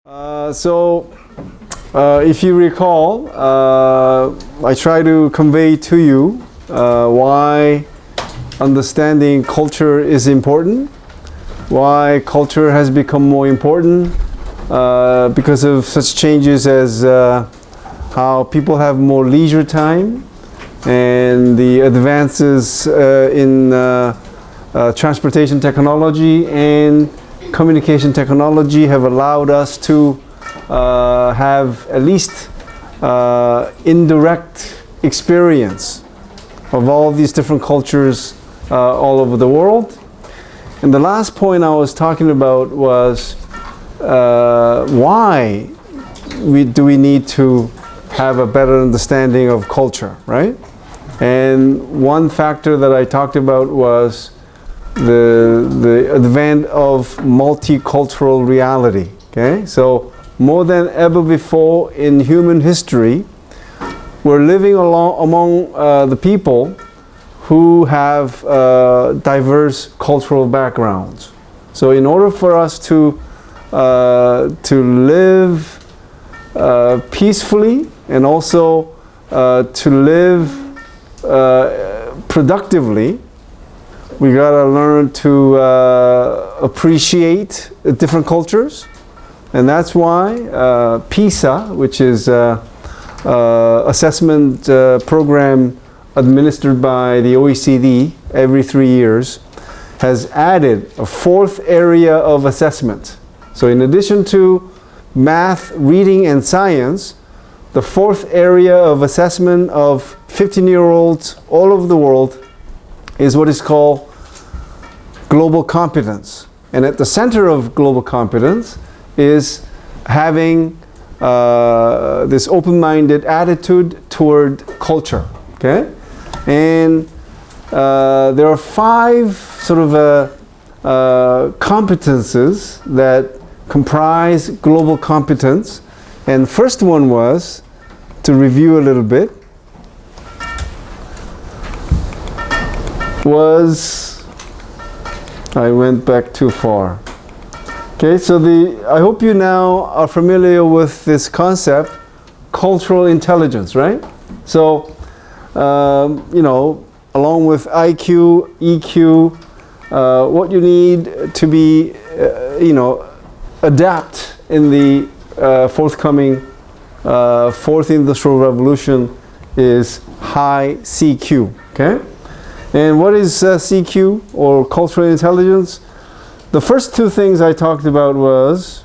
If you recall, I try to convey to you why understanding culture is important, why culture has become more important because of such changes as how people have more leisure time and the advances in transportation technology and communication technology have allowed us to have at least indirect experience of all these different cultures all over the world. And the last point I was talking about was why do we need to have a better understanding of culture, right? And one factor that I talked about was the advent of multicultural reality. Okay, so more than ever before in human history, we're living among the people who have diverse cultural backgrounds. So in order for us to live peacefully and also to live productively, we gotta learn to appreciate different cultures, and that's why PISA, which is assessment program administered by the OECD every 3 years, has added a fourth area of assessment. So in addition to math, reading, and science, the fourth area of assessment of 15-year-olds all over the world is what is called global competence. And at the center of global competence is having this open-minded attitude toward culture. Okay? And there are 5 sort of competences that comprise global competence. And first one was, to review a little bit, I went back too far. Okay, so I hope you now are familiar with this concept, cultural intelligence, right? So, along with IQ, EQ, what you need to be, adapt in the forthcoming fourth industrial revolution is high CQ, okay? And what is CQ, or cultural intelligence? The first 2 things I talked about was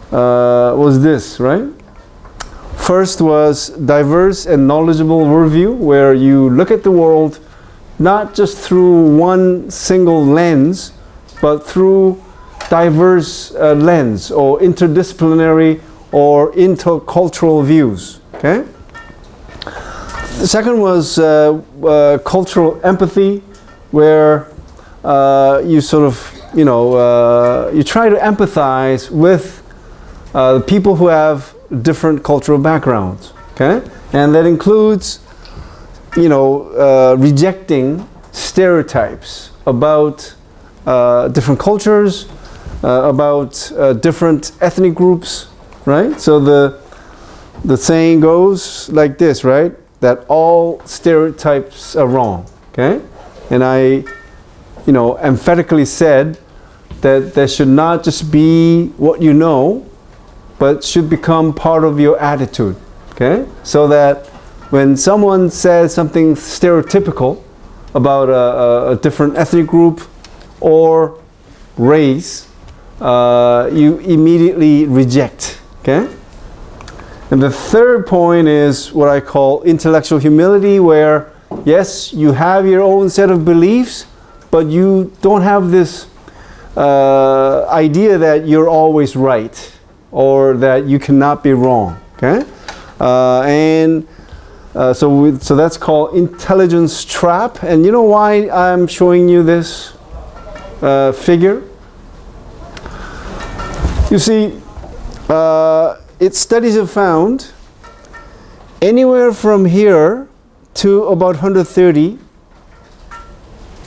this, right? First was diverse and knowledgeable worldview, where you look at the world not just through one single lens, but through diverse lens, or interdisciplinary or intercultural views, okay? The second was cultural empathy, where you sort of, you try to empathize with people who have different cultural backgrounds, okay? And that includes, rejecting stereotypes about different cultures, about different ethnic groups, right? So the saying goes like this, right? That all stereotypes are wrong, okay? And I, emphatically said that there should not just be what you know, but should become part of your attitude, okay? So that when someone says something stereotypical about a different ethnic group or race, you immediately reject, okay? And the third point is what I call intellectual humility, where yes, you have your own set of beliefs, but you don't have this idea that you're always right or that you cannot be wrong. Okay, so that's called intelligence trap. And you know why I'm showing you this figure? You see, studies have found anywhere from here to about 130,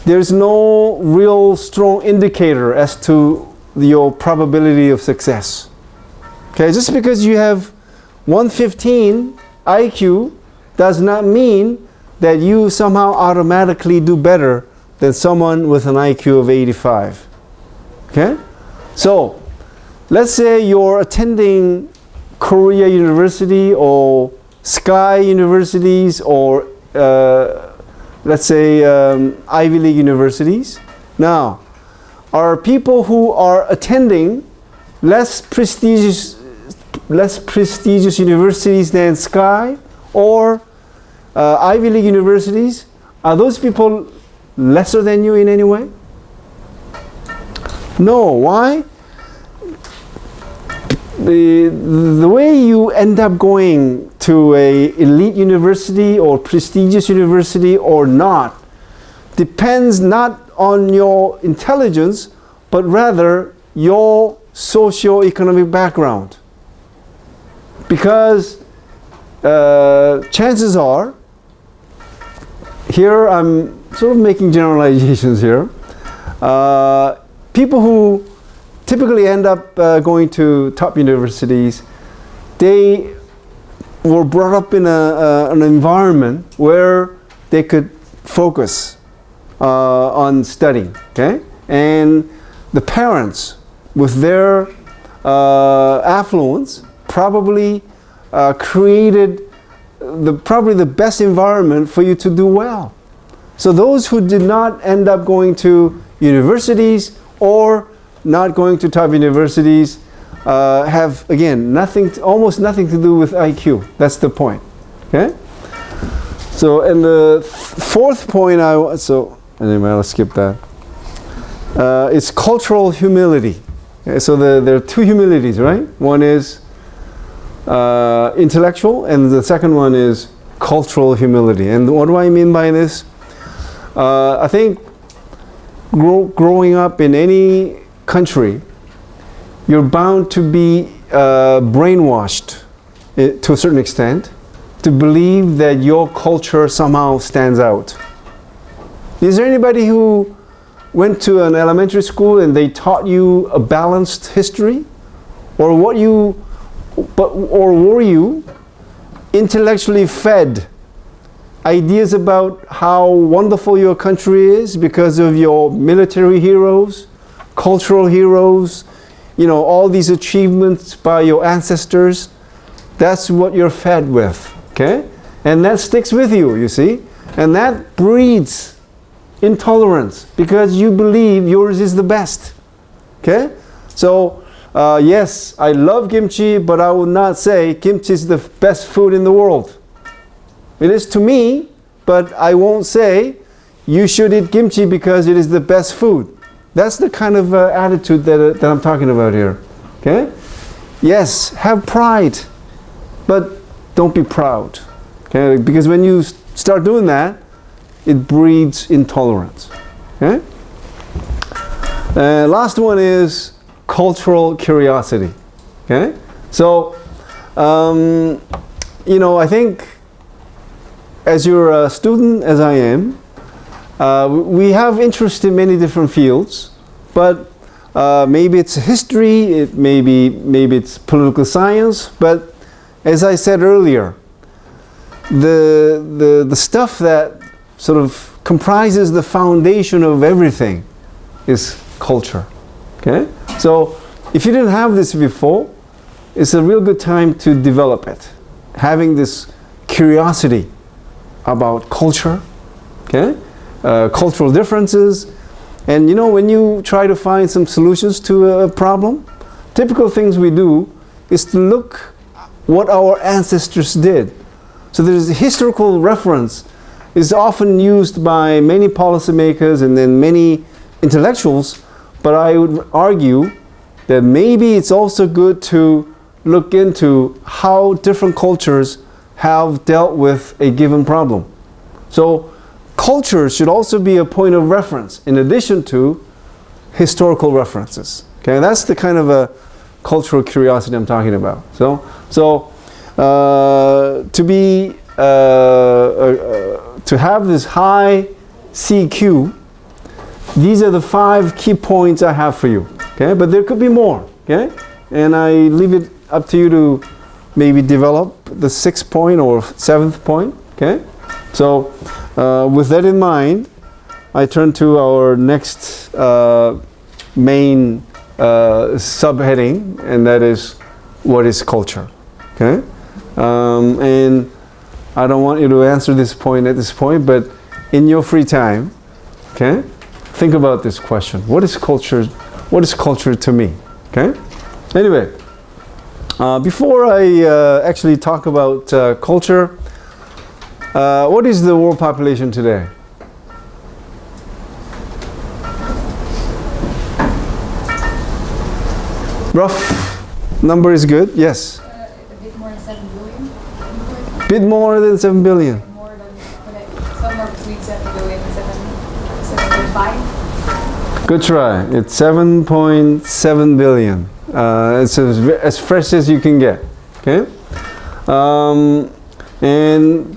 there's no real strong indicator as to your probability of success. Okay, just because you have 115 IQ does not mean that you somehow automatically do better than someone with an IQ of 85. Okay? So, let's say you're attending Korea University or Sky Universities or let's say Ivy League universities. Now, are people who are attending less prestigious universities than Sky or Ivy League universities, are those people lesser than you in any way? No. Why? The way you end up going to a elite university or prestigious university or not depends not on your intelligence, but rather your socio-economic background. Because chances are, here I'm sort of making generalizations here, people who typically end up going to top universities, they were brought up in an environment where they could focus on studying, okay? And the parents, with their affluence, probably created probably the best environment for you to do well. So those who did not end up going to universities or not going to top universities have, again, almost nothing to do with IQ. That's the point. Okay? So, and the fourth point, anyway, I'll skip that. It's cultural humility. Okay? So there are two humilities, right? One is intellectual, and the second one is cultural humility. And what do I mean by this? I think growing up in any country, you're bound to be brainwashed to a certain extent to believe that your culture somehow stands out. Is there anybody who went to an elementary school and they taught you a balanced history? Or were you intellectually fed ideas about how wonderful your country is because of your military heroes, cultural heroes, all these achievements by your ancestors? That's what you're fed with, okay? And that sticks with you, you see? And that breeds intolerance because you believe yours is the best, okay? So, yes, I love kimchi, but I will not say kimchi is the best food in the world. It is to me, but I won't say you should eat kimchi because it is the best food. That's the kind of attitude that I'm talking about here. Okay? Yes, have pride, but don't be proud. Okay? Because when you start doing that, it breeds intolerance. Okay? Last one is cultural curiosity. Okay? So, I think as you're a student, as I am, we have interest in many different fields, but maybe it's history, maybe it's political science, but as I said earlier, the stuff that sort of comprises the foundation of everything is culture. Okay? So if you didn't have this before, it's a real good time to develop it. Having this curiosity about culture, okay? Cultural differences, and when you try to find some solutions to a problem, typical things we do is to look what our ancestors did. So there's a historical reference is often used by many policymakers and then many intellectuals, but I would argue that maybe it's also good to look into how different cultures have dealt with a given problem. So culture should also be a point of reference in addition to historical references. Okay, that's the kind of a cultural curiosity I'm talking about. So to have this high CQ, these are the 5 key points I have for you. Okay, but there could be more. Okay, and I leave it up to you to maybe develop the 6th point or 7th point. Okay, so with that in mind, I turn to our next main subheading, and that is, what is culture? Okay, and I don't want you to answer this point at this point, but in your free time, okay, think about this question: what is culture? What is culture to me? Okay. Anyway, before I actually talk about culture, what is the world population today? Rough number is good. Yes. A bit more than 7 billion. Bit more than 7 billion. More than somewhere between 7 billion and 7.5. Good try. It's 7.7 billion. It's as fresh as you can get. Okay. And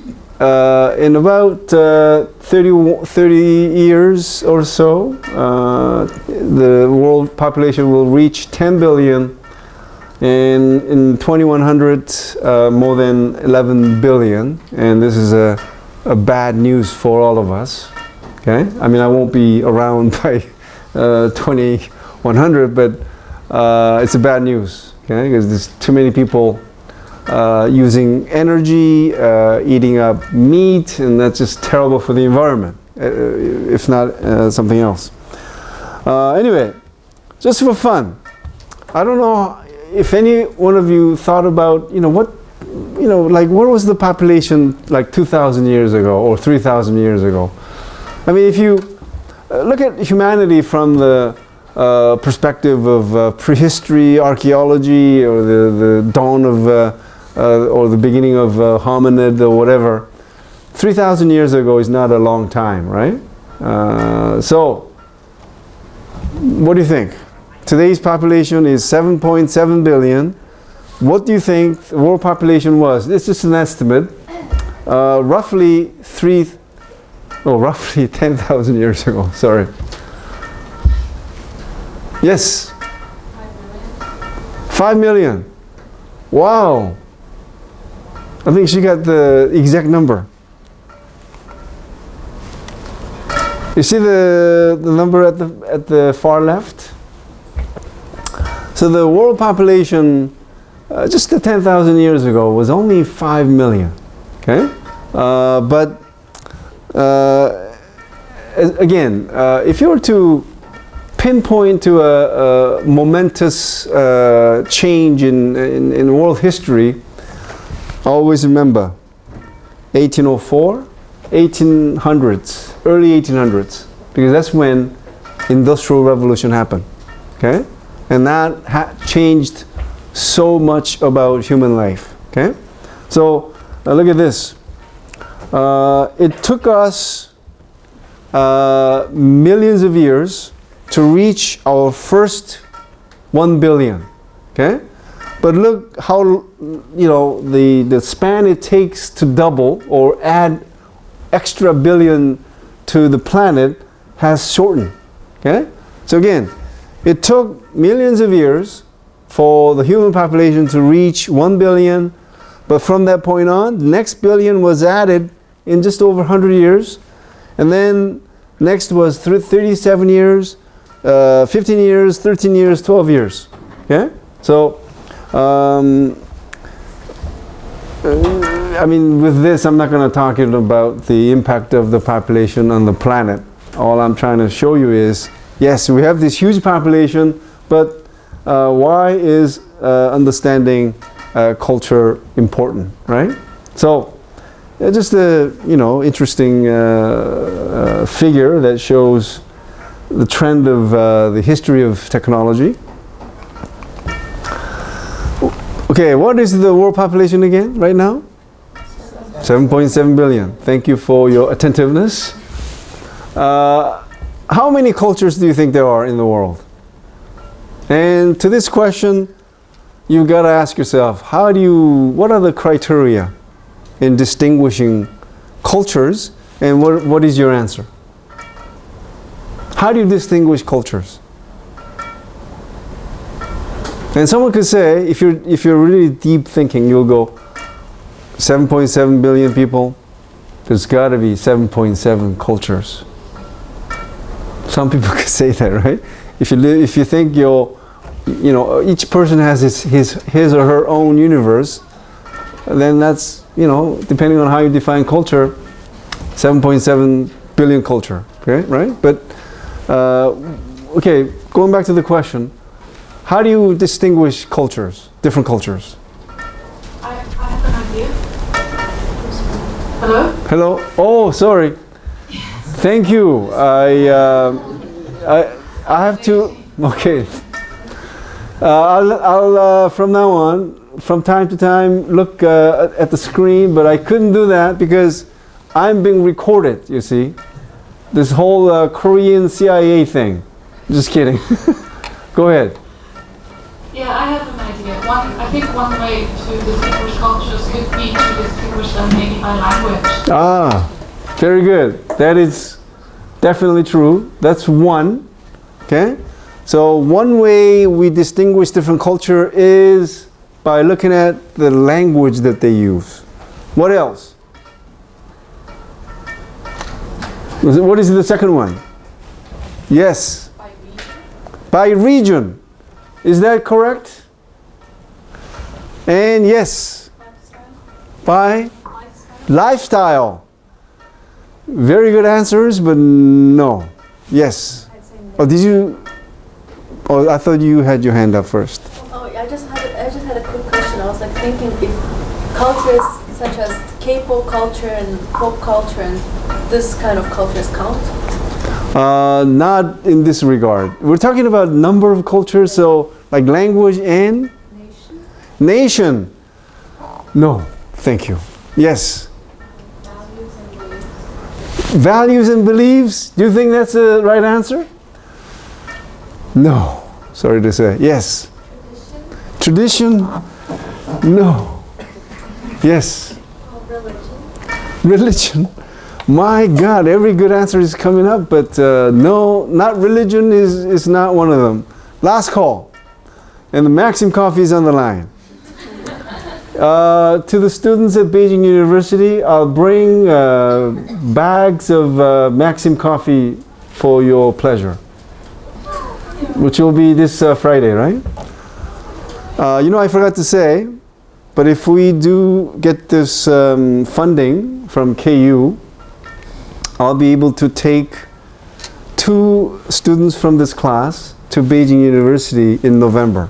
in about 30 years or so, the world population will reach 10 billion, and in 2100 more than 11 billion, and this is a bad news for all of us. Okay, I mean, I won't be around by 2100, but it's a bad news. Okay, because there's too many people using energy, eating up meat, and that's just terrible for the environment, if not something else. Anyway, just for fun, I don't know if any one of you thought about, like what was the population like 2,000 years ago or 3,000 years ago? I mean, if you look at humanity from the perspective of prehistory, archaeology, or the dawn of or the beginning of hominid or whatever, 3,000 years ago is not a long time, right? So, what do you think? Today's population is 7.7 billion. What do you think the world population was? It's just an estimate. Roughly 10,000 years ago, sorry. Yes? 5 million. Wow. I think she got the exact number. You see the number at the far left? So the world population just 10,000 years ago was only 5 million. Okay? But again, if you were to pinpoint to a momentous change in world history, always remember 1804, 1800s, early 1800s, because that's when Industrial Revolution happened. Okay, and that changed so much about human life. Okay, so look at this. It took us millions of years to reach our first 1 billion. Okay, but look how the span it takes to double or add extra billion to the planet has shortened. Okay, so again, it took millions of years for the human population to reach 1 billion, but from that point on, the next billion was added in just over 100 years, and then next was 37 years, 15 years, 13 years, 12 years. Okay, so I mean, with this, I'm not going to talk about the impact of the population on the planet. All I'm trying to show you is, yes, we have this huge population, but why is understanding culture important, right? So, just a interesting figure that shows the trend of the history of technology. Okay, what is the world population again right now? 7.7 billion. Thank you for your attentiveness. How many cultures do you think there are in the world? And to this question, you've got to ask yourself, what are the criteria in distinguishing cultures, and what is your answer? How do you distinguish cultures? And someone could say, if you're really deep thinking, you'll go 7.7 billion people. There's got to be 7.7 cultures. Some people could say that, right? If you think each person has his or her own universe, then that's, depending on how you define culture, 7.7 billion culture, okay, right? But okay, going back to the question, how do you distinguish cultures, different cultures? I have an idea. Hello? Hello? Oh, sorry. Thank you. I have to. Okay. I'll from now on, from time to time, look at the screen, but I couldn't do that because I'm being recorded. You see, this whole Korean CIA thing. Just kidding. Go ahead. Yeah, I have an idea. I think one way to distinguish cultures could be to distinguish them maybe by language. Ah, very good. That is definitely true. That's one. Okay? So one way we distinguish different culture is by looking at the language that they use. What else? What is the second one? Yes. By region. By region. Is that correct? And yes. By lifestyle. Very good answers, but no. Yes. Oh, did you? Oh, I thought you had your hand up first. Oh, I just had a quick question. I was like thinking if cultures such as K-pop culture and pop culture and this kind of cultures count? Not in this regard. We're talking about number of cultures, so like language and Nation. nation. No, thank you. Yes. Values and beliefs. Values and beliefs. Do you think that's the right answer? No. Sorry to say. Yes. Tradition. Tradition? No. Yes. Religion? Religion? My God, every good answer is coming up, but no, not religion is not one of them. Last call. And the Maxim coffee is on the line. To the students at Beijing University, I'll bring bags of Maxim coffee for your pleasure, which will be this Friday, right? I forgot to say, but if we do get this funding from KU, I'll be able to take 2 students from this class to Beijing University in November.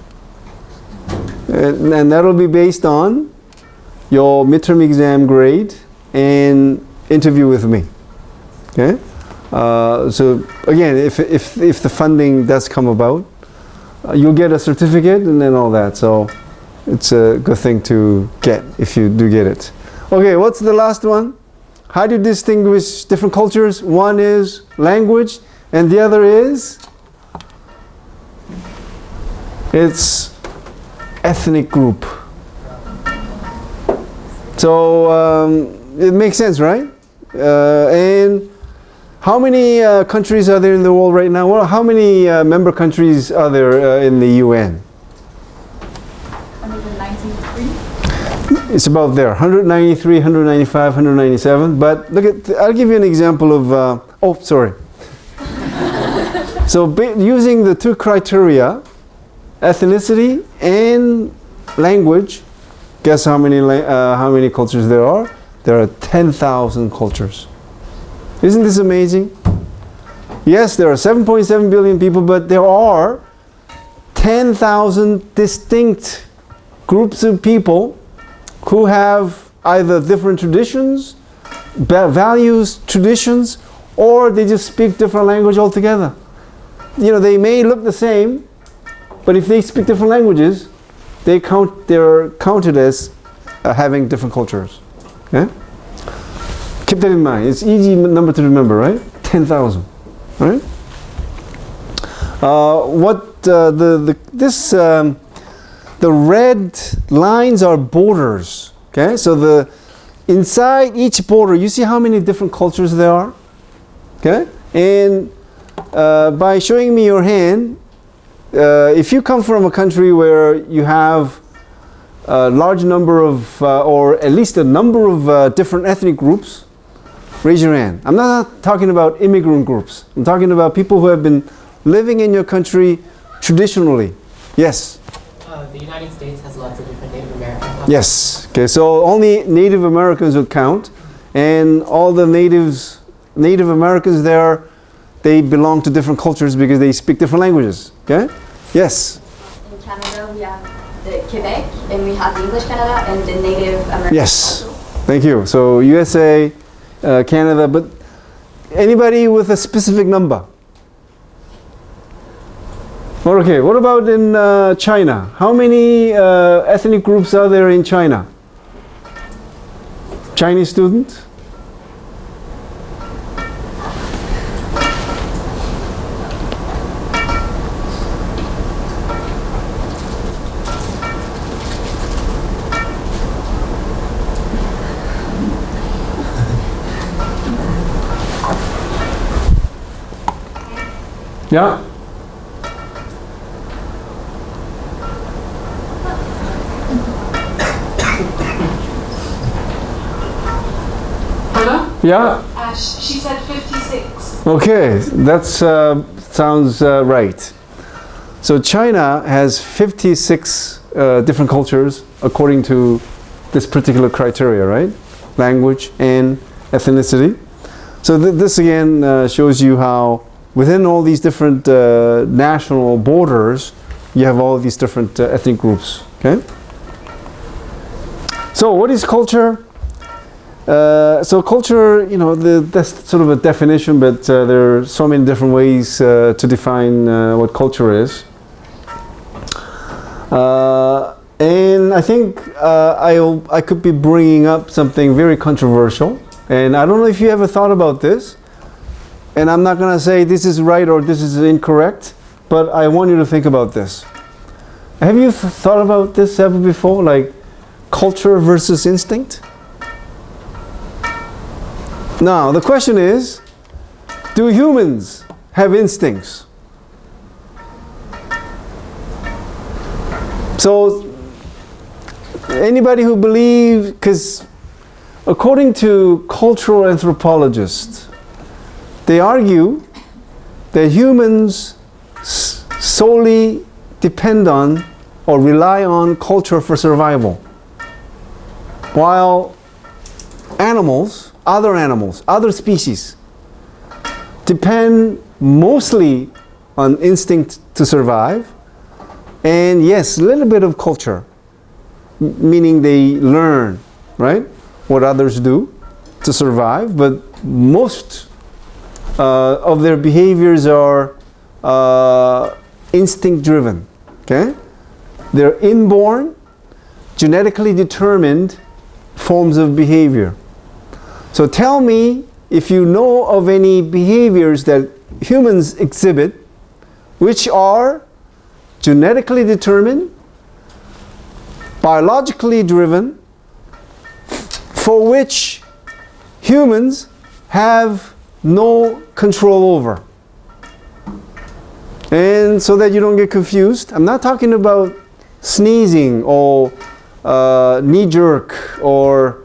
And that'll be based on your midterm exam grade and interview with me. Okay? So again, if the funding does come about, you'll get a certificate and then all that. So it's a good thing to get if you do get it. Okay, what's the last one? How do you distinguish different cultures? One is language, and the other is it's ethnic group. So it makes sense, right? And how many countries are there in the world right now? Well, how many member countries are there in the UN? 193. It's about there, 193, 195, 197. But look at, I'll give you an example of, So using the 2 criteria, ethnicity and language, guess how many cultures there are? There are 10,000 cultures. Isn't this amazing? Yes, there are 7.7 billion people, but there are 10,000 distinct groups of people who have either different traditions, values, traditions, or they just speak different language altogether. They may look the same, but if they speak different languages, they're counted as having different cultures. Okay? Keep that in mind. It's easy number to remember, right? 10,000. Right? The red lines are borders. Okay? So inside each border, you see how many different cultures there are? Okay? And by showing me your hand, if you come from a country where you have a large number of, or at least a number of different ethnic groups, raise your hand. I'm not talking about immigrant groups. I'm talking about people who have been living in your country traditionally. Yes? The United States has lots of different Native American populations. Yes. Okay, so only Native Americans would count, and all the Native Americans there, they belong to different cultures because they speak different languages. Okay? Yes? In Canada, we have the Quebec, and we have the English Canada, and the Native American. Yes. Thank you. So USA, Canada, but anybody with a specific number? Okay, what about in China? How many ethnic groups are there in China? Chinese students? Yeah? Hello? Yeah? She said 56. Okay, that sounds right. So China has 56 different cultures according to this particular criteria, right? Language and ethnicity. So this again shows you how within all these different national borders, you have all these different ethnic groups, okay? So what is culture? So culture, you know, that's sort of a definition, but there are so many different ways to define what culture is. And I think I could be bringing up something very controversial, and I don't know if you ever thought about this, and I'm not going to say this is right or this is incorrect, but I want you to think about this. Have you thought about this ever before, like culture versus instinct? Now, the question is, do humans have instincts? So, anybody who believes, because according to cultural anthropologists, they argue that humans solely depend on or rely on culture for survival, while other species depend mostly on instinct to survive, and yes, a little bit of culture, meaning they learn, right, what others do to survive, but most of their behaviors are instinct driven, okay? They're inborn, genetically determined forms of behavior. So tell me if you know of any behaviors that humans exhibit which are genetically determined, biologically driven, for which humans have no control over. And so that you don't get confused, I'm not talking about sneezing or knee-jerk or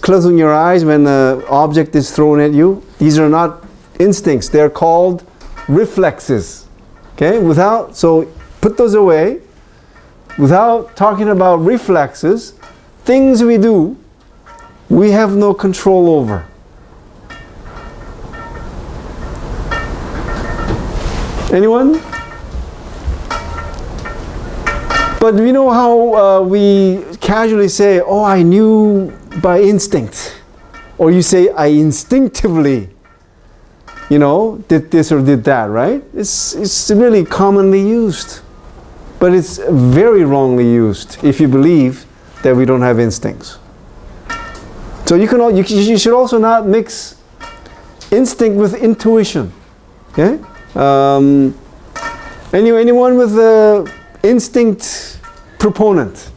closing your eyes when an object is thrown at you. These are not instincts. They're called reflexes. Okay? So put those away. Without talking about reflexes, things we do, we have no control over. Anyone? But you know how we casually say, oh, I knew by instinct. Or you say, I instinctively, did this or did that, right? It's really commonly used. But it's very wrongly used if you believe that we don't have instincts. So you should also not mix instinct with intuition. Okay? Anyone with a instinct proponent?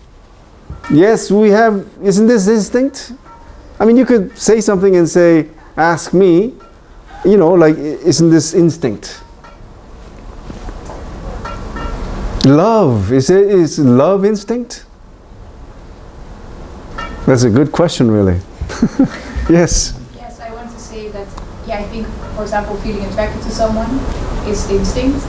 Yes, we have. Isn't this instinct? I mean, you could say something and say, ask me, isn't this instinct? Love, is love instinct? That's a good question, really. Yes. Yes, I want to say that, yeah, I think, for example, feeling attracted to someone is instinct.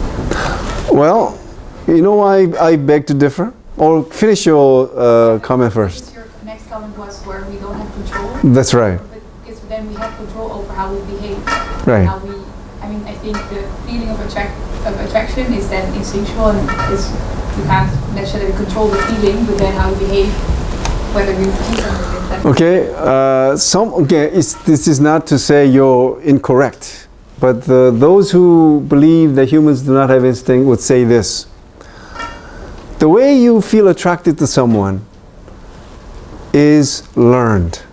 Well, you know why I beg to differ? Or finish your comment first. Your next comment was where we don't have control. That's right. But because then we have control over how we behave. Right. How we, I mean, I think the feeling of attraction is then instinctual, and you can't necessarily control the feeling, but then how you behave, whether you see something. Okay, this is not to say you're incorrect, but those who believe that humans do not have instinct would say this. The way you feel attracted to someone is learned,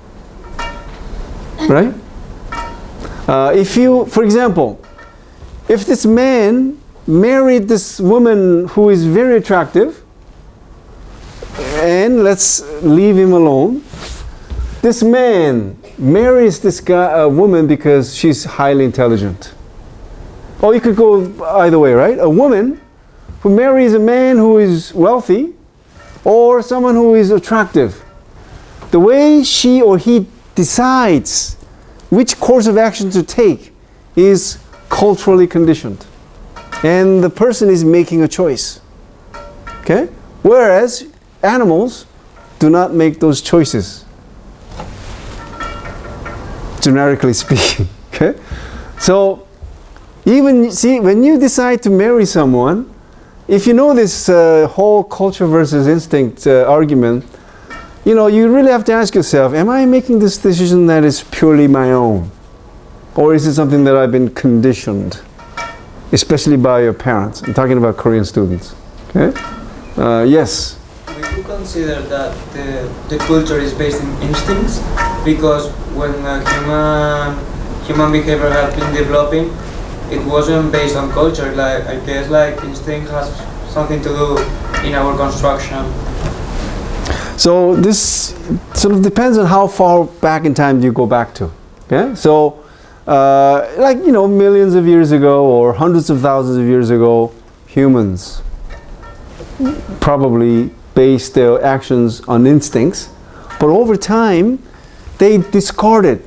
right? If you, for example, if this man married this woman who is very attractive, and let's leave him alone, this man marries this woman because she's highly intelligent. Or you could go either way, right? A woman who marries a man who is wealthy or someone who is attractive. The way she or he decides which course of action to take is culturally conditioned. And the person is making a choice. Okay? Whereas animals do not make those choices, generically speaking. Okay? So, even, see, when you decide to marry someone, if you know this whole culture versus instinct argument, you know, you really have to ask yourself, am I making this decision that is purely my own? Or is it something that I've been conditioned, especially by your parents? I'm talking about Korean students. Okay? Yes? We do consider that the culture is based in instincts, because when human behavior has been developing, it wasn't based on culture. Like, I guess like instinct has something to do in our construction. So this sort of depends on how far back in time you go back to. Okay? So like, you know, millions of years ago or hundreds of thousands of years ago, humans probably based their actions on instincts, but over time they discarded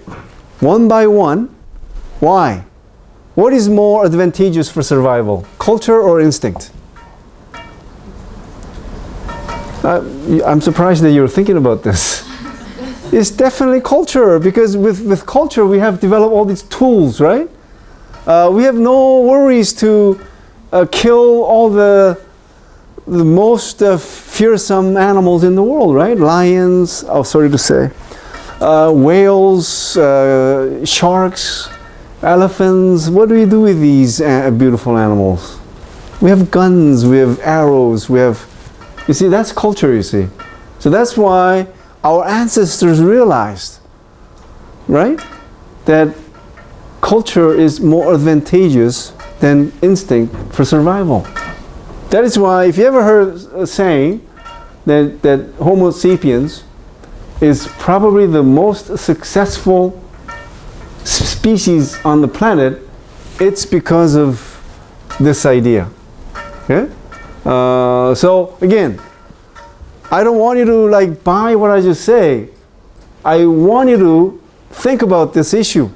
one by one. Why? What is more advantageous for survival, culture or instinct? I'm surprised that you're thinking about this. It's definitely culture, because with culture we have developed all these tools, right? We have no worries to kill all the most fearsome animals in the world, right? Lions, oh, sorry to say, whales, sharks, elephants. What do we do with these beautiful animals? We have guns, we have arrows, we have, you see, that's culture, you see. So that's why our ancestors realized, right, that culture is more advantageous than instinct for survival. That is why, if you ever heard a saying that Homo sapiens is probably the most successful species on the planet, it's because of this idea. Okay? So again, I don't want you to like buy what I just say. I want you to think about this issue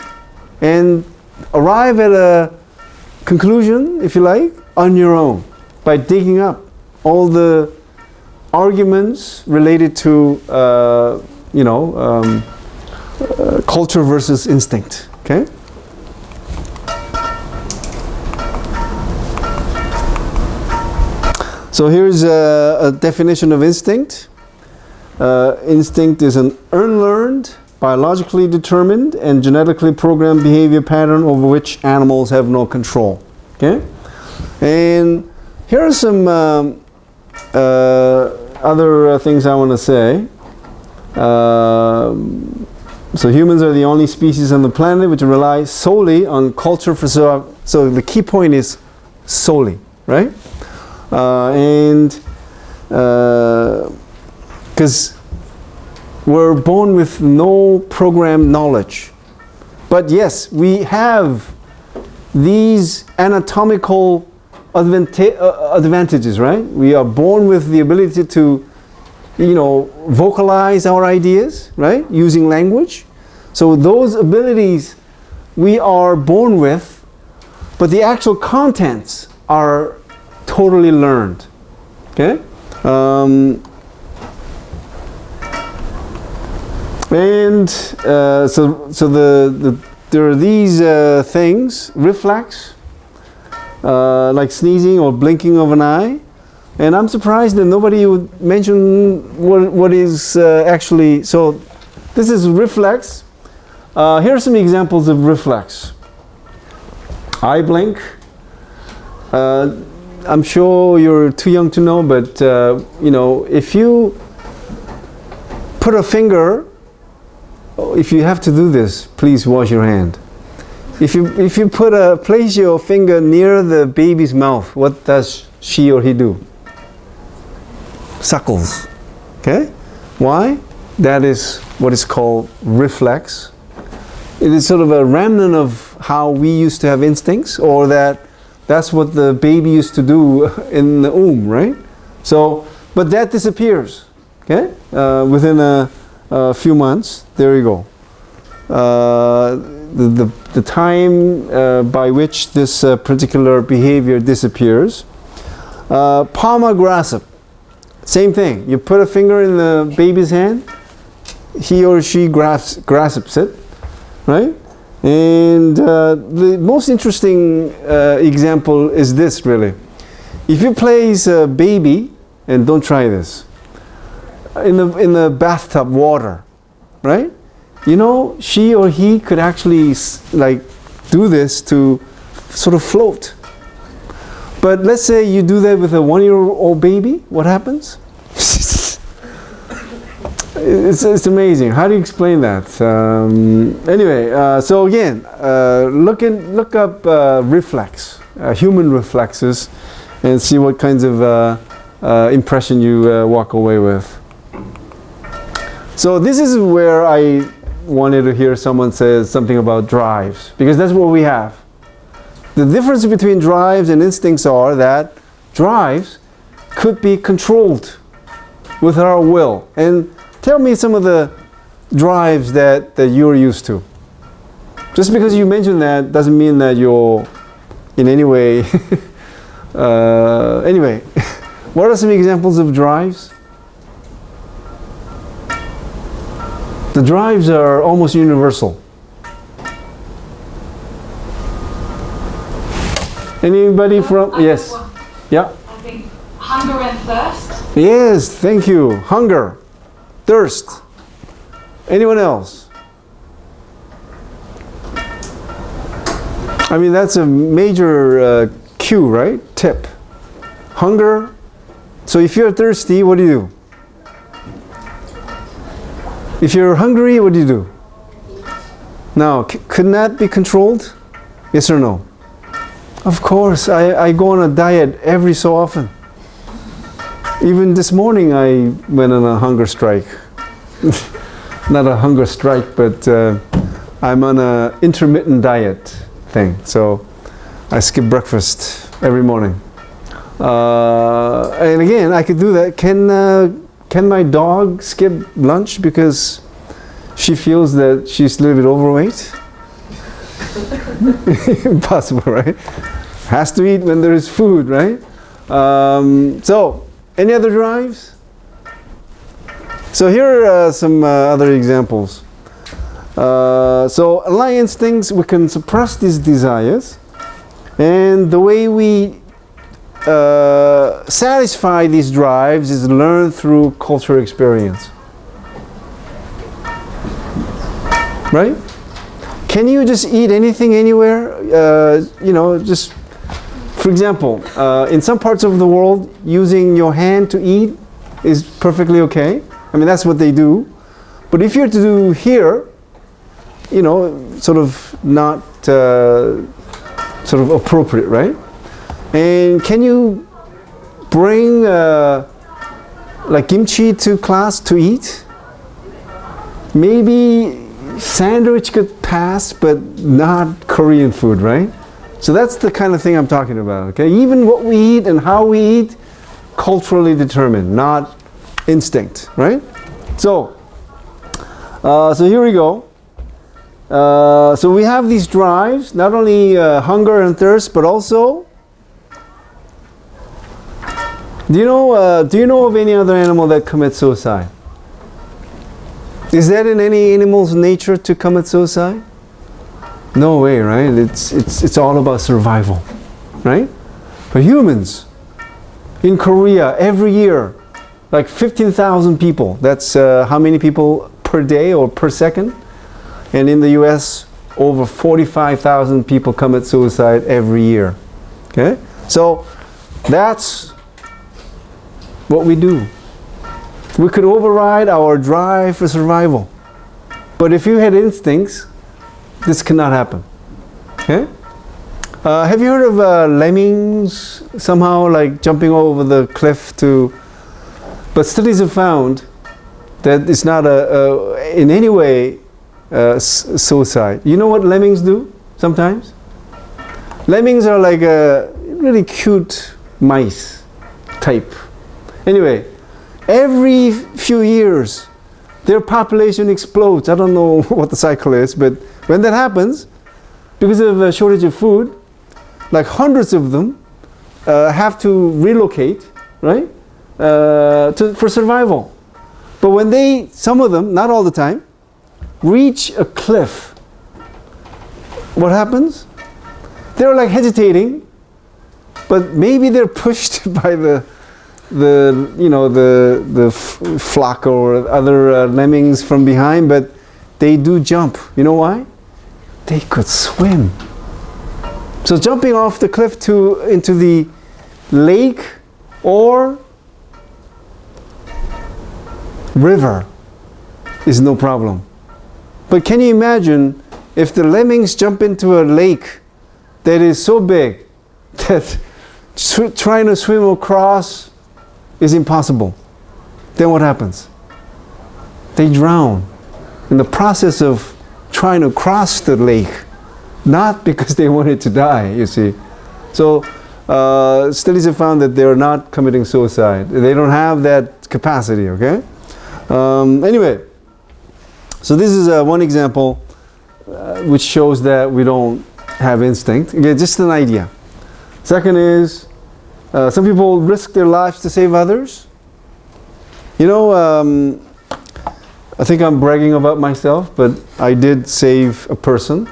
and arrive at a conclusion, if you like, on your own, by digging up all the arguments related to culture versus instinct. Okay? So here's a definition of instinct. Instinct is an unlearned, biologically determined, and genetically programmed behavior pattern over which animals have no control. Okay? And here are some other things I want to say. So humans are the only species on the planet which rely solely on culture for survival. So the key point is solely, right? Because we're born with no programmed knowledge. But yes, we have these anatomical advantages, right? We are born with the ability to, vocalize our ideas, right? Using language. So those abilities we are born with, but the actual contents are totally learned. Okay? There are these things, reflex, like sneezing or blinking of an eye. And I'm surprised that nobody would mention what is actually, so this is reflex. Here are some examples of reflex. Eye blink. I'm sure you're too young to know, but if you put a finger, if you have to do this, please wash your hand. If you place your finger near the baby's mouth, what does she or he do? Suckles. Okay? Why? That is what is called reflex. It is sort of a remnant of how we used to have instincts, or that's what the baby used to do in the womb, right? So, but that disappears. Okay? Within a few months, there you go. The time by which this particular behavior disappears. Palmar grasp. Same thing. You put a finger in the baby's hand, he or she grasps it, right? And the most interesting example is this, really. If you place a baby, and don't try this, in the bathtub water, right? She or he could actually do this to sort of float. But let's say you do that with a 1-year-old baby, what happens? It's amazing. How do you explain that? Anyway, so again, look up reflex, human reflexes, and see what kinds of impression you walk away with. So this is where I wanted to hear someone say something about drives, because that's what we have. The difference between drives and instincts are that drives could be controlled with our will. And tell me some of the drives that you're used to. Just because you mentioned that doesn't mean that you're in any way. Anyway, what are some examples of drives? The drives are almost universal. Anybody from? Yes. Yeah. I think hunger and thirst. Yes, thank you. Hunger, thirst. Anyone else? I mean, that's a major cue, right? Tip. Hunger. So if you're thirsty, what do you do? If you're hungry, what do you do? Now, couldn't that be controlled? Yes or no? Of course, I go on a diet every so often. Even this morning I went on a hunger strike. Not a hunger strike, but I'm on an intermittent diet thing. So I skip breakfast every morning. And again, I could do that. Can my dog skip lunch because she feels that she's a little bit overweight? Impossible, right? Has to eat when there is food, right? So, any other drives? So here are some other examples. So, ally instincts, we can suppress these desires, and the way we satisfy these drives is learned through cultural experience. Right? Can you just eat anything anywhere? Just, for example, in some parts of the world, using your hand to eat is perfectly okay. I mean, that's what they do. But if you're to do here, sort of not sort of appropriate, right? And can you bring like kimchi to class to eat? Maybe sandwich could pass, but not Korean food, right? So that's the kind of thing I'm talking about, okay? Even what we eat and how we eat, culturally determined, not instinct, right? So, so here we go. So we have these drives, not only hunger and thirst, but also, do you know of any other animal that commits suicide? Is that in any animal's nature to commit suicide? No way, right? It's all about survival, right? But humans, in Korea, every year, like 15,000 people. That's how many people per day or per second? And in the US, over 45,000 people commit suicide every year. Okay? So that's what we do. We could override our drive for survival. But if you had instincts, this cannot happen. Okay? Have you heard of lemmings somehow like jumping over the cliff to... But studies have found that it's not in any way suicide. You know what lemmings do sometimes? Lemmings are like a really cute mice type. Anyway, every few years their population explodes. I don't know what the cycle is, but when that happens, because of a shortage of food, like hundreds of them have to relocate, right, for survival. But when some of them, not all the time, reach a cliff, what happens? They're like hesitating, but maybe they're pushed by the flock or other lemmings from behind, but they do jump. You know why? They could swim. So jumping off the cliff into the lake or river is no problem. But can you imagine if the lemmings jump into a lake that is so big that trying to swim across is impossible? Then what happens? They drown in the process of trying to cross the lake, not because they wanted to die, you see. So studies have found that they're not committing suicide. They don't have that capacity, okay? Anyway, so this is one example which shows that we don't have instinct. Again, just an idea. Second is, some people risk their lives to save others. You know, I think I'm bragging about myself, but I did save a person.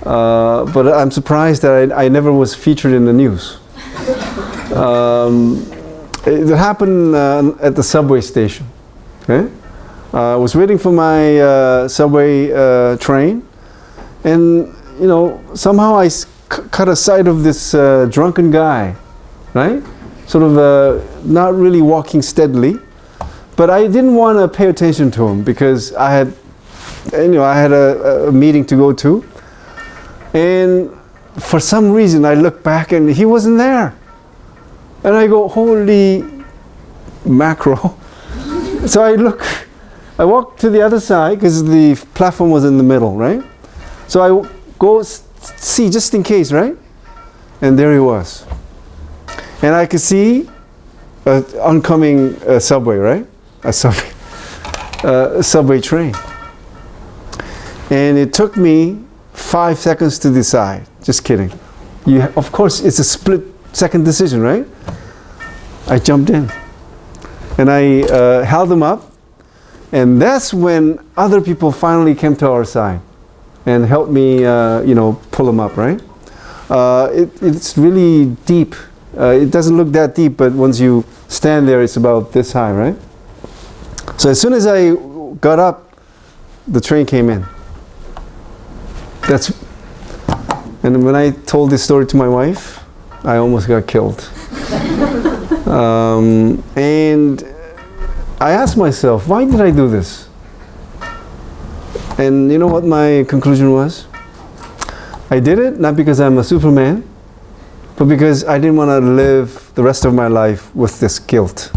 But I'm surprised that I never was featured in the news. It happened at the subway station. Okay? I was waiting for my subway train, and you know, somehow I caught a sight of this drunken guy, right? Sort of not really walking steadily, but I didn't want to pay attention to him because I had a meeting to go to, and for some reason I looked back and he wasn't there, and I go, holy mackerel! So I walked to the other side because the platform was in the middle, right? So I go see just in case, right? And there he was. And I could see an oncoming subway, right? A subway train. And it took me 5 seconds to decide. Just kidding. Of course, it's a split-second decision, right? I jumped in. And I held him up. And that's when other people finally came to our side and helped me, pull him up, right? It's really deep. It doesn't look that deep, but once you stand there, it's about this high, right? So as soon as I got up, the train came in. And when I told this story to my wife, I almost got killed. And I asked myself, why did I do this? And you know what my conclusion was? I did it not because I'm a Superman, but because I didn't want to live the rest of my life with this guilt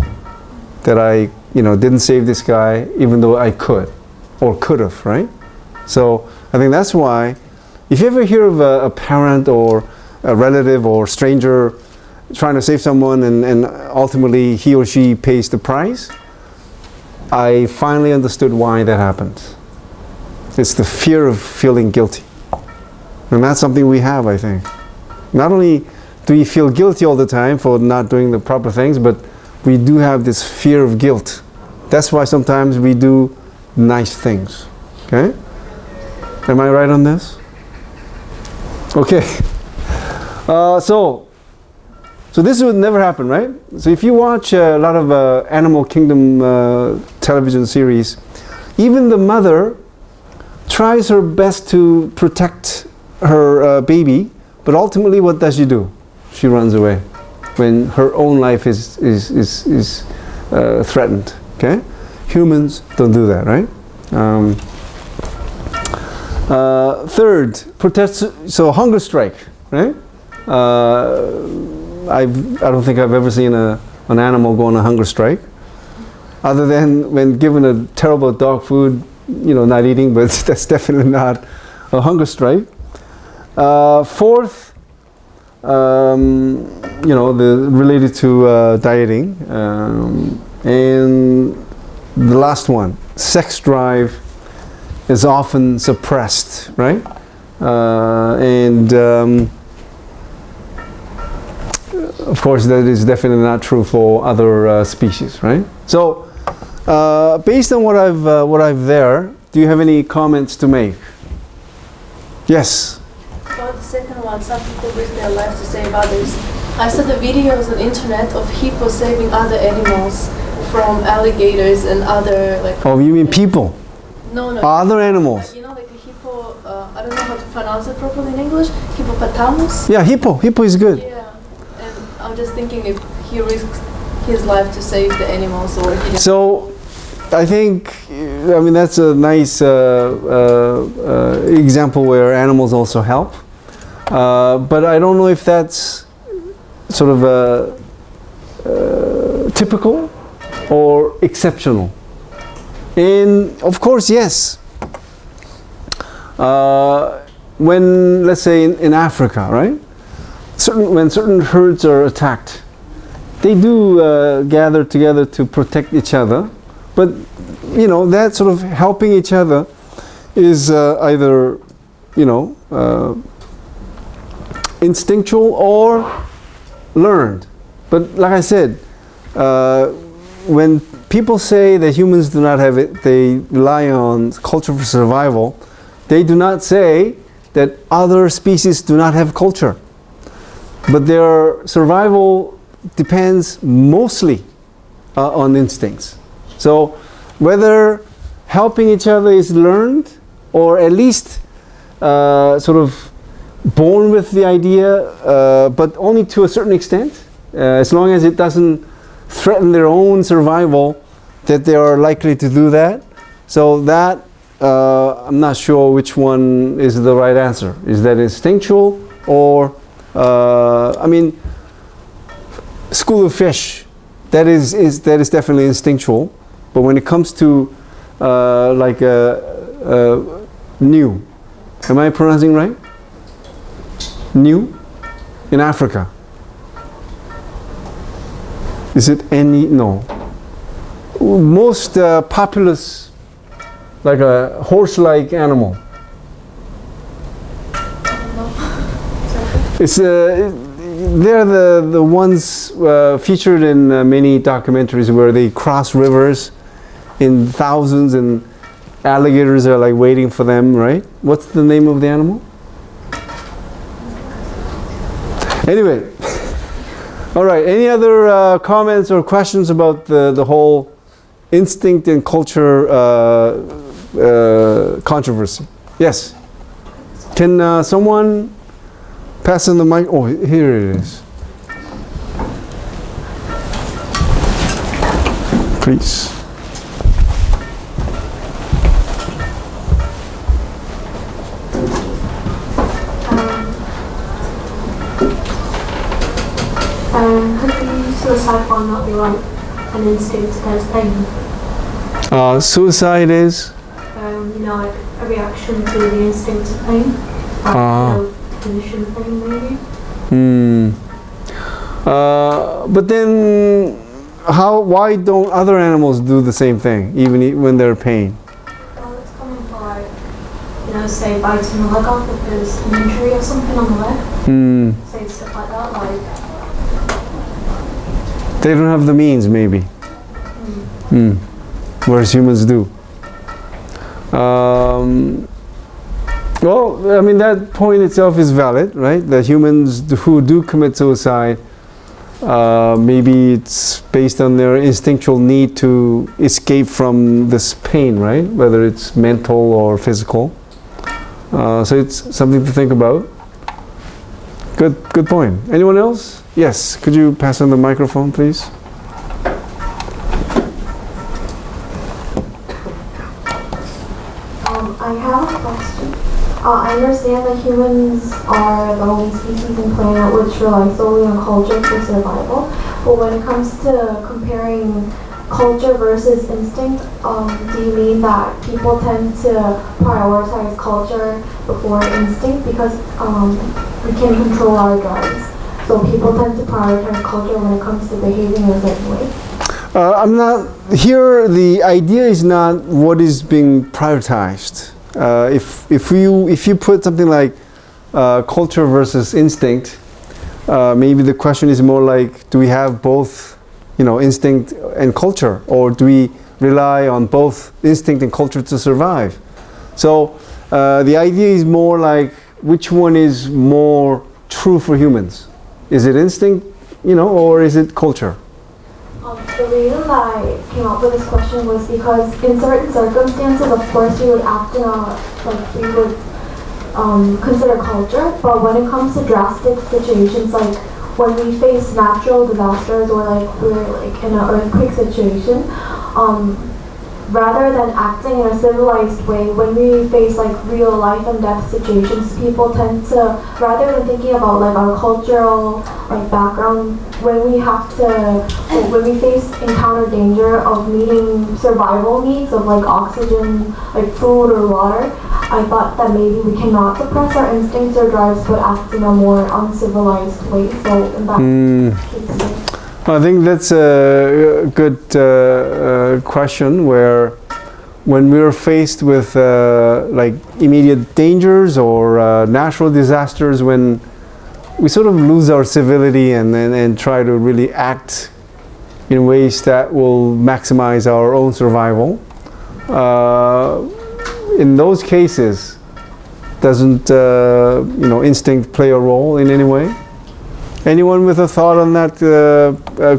that I, didn't save this guy even though I could or could have, right? So I think that's why, if you ever hear of a parent or a relative or stranger trying to save someone, and ultimately he or she pays the price, I finally understood why that happened. It's the fear of feeling guilty. And that's something we have, I think. Not only do we feel guilty all the time for not doing the proper things, but we do have this fear of guilt. That's why sometimes we do nice things. Okay? Am I right on this? Okay. So this would never happen, right? So if you watch a lot of Animal Kingdom television series, even the mother tries her best to protect her baby, but ultimately what does she do? She runs away when her own life is threatened. Okay? Humans don't do that, right? Third, so hunger strike, right? I don't think I've ever seen an animal go on a hunger strike, other than when given a terrible dog food, not eating, but that's definitely not a hunger strike. Fourth, related to dieting, and the last one, sex drive is often suppressed, right? Of course, that is definitely not true for other species, right? So, based on what I've there, do you have any comments to make? Yes. About the second one, some people risk their lives to save others. I saw the videos on internet of people saving other animals from alligators and other Oh, you mean people? No. Other animals. Like a hippo. I don't know how to pronounce it properly in English. Hippopotamus. Yeah, hippo. Hippo is good. Yeah. And I'm just thinking if he risks his life to save the animals, or he just. So, I think, that's a nice example where animals also help. But I don't know if that's sort of typical or exceptional. And of course, yes. When, let's say in Africa, right? When certain herds are attacked, they do gather together to protect each other. But, that sort of helping each other is either, instinctual or learned. But like I said, when people say that humans do not have it, they rely on culture for survival, they do not say that other species do not have culture. But their survival depends mostly on instincts. So whether helping each other is learned, or at least sort of born with the idea, but only to a certain extent, as long as it doesn't threaten their own survival, that they are likely to do that. So that, I'm not sure which one is the right answer. Is that instinctual, or, school of fish, that is definitely instinctual. But when it comes to new, am I pronouncing right? New in Africa. Is it any? No. Most populous, like a horse-like animal. It's they're the ones featured in many documentaries where they cross rivers in thousands, and alligators are like waiting for them, right? What's the name of the animal? Anyway, all right. Any other comments or questions about the whole instinct and culture controversy? Yes. Can someone pass on the mic? Oh, here it is. Please. Could be suicide while not be like an instinct against pain? Suicide is? Like a reaction to the instinct of pain. Definition pain, maybe. But then, why don't other animals do the same thing, even when they're in pain? Well, it's coming for like, say biting the leg off if there's an injury or something on the leg. Say stuff like that, like. They don't have the means, maybe. Whereas humans do. Well, I mean, that point itself is valid, right? That humans who do commit suicide, maybe it's based on their instinctual need to escape from this pain, right? Whether it's mental or physical. So it's something to think about. Good point. Anyone else? Yes, could you pass on the microphone, please? I have a question. I understand that humans are the only species in planet which relies solely on culture for survival. But when it comes to comparing culture versus instinct, do you mean that people tend to prioritize culture before instinct because we can control our drives? So people tend to prioritize culture when it comes to behaving in a certain way? I'm not here. The idea is not what is being prioritized. If you put something like culture versus instinct, maybe the question is more like, do we have both, instinct and culture, or do we rely on both instinct and culture to survive? So the idea is more like, which one is more true for humans? Is it instinct, or is it culture? The reason that I came up with this question was because in certain circumstances, of course, we would act in we would consider culture, but when it comes to drastic situations, like when we face natural disasters or we're in an earthquake situation, rather than acting in a civilized way, when we face real life and death situations, people tend to, rather than thinking about our cultural background, when we encounter danger of needing survival needs of oxygen, food or water, I thought that maybe we cannot suppress our instincts or drives but act in a more uncivilized way. So in that case, I think that's a good question, where when we're faced with immediate dangers or natural disasters, when we sort of lose our civility and try to really act in ways that will maximize our own survival. In those cases, doesn't instinct play a role in any way? Anyone with a thought on that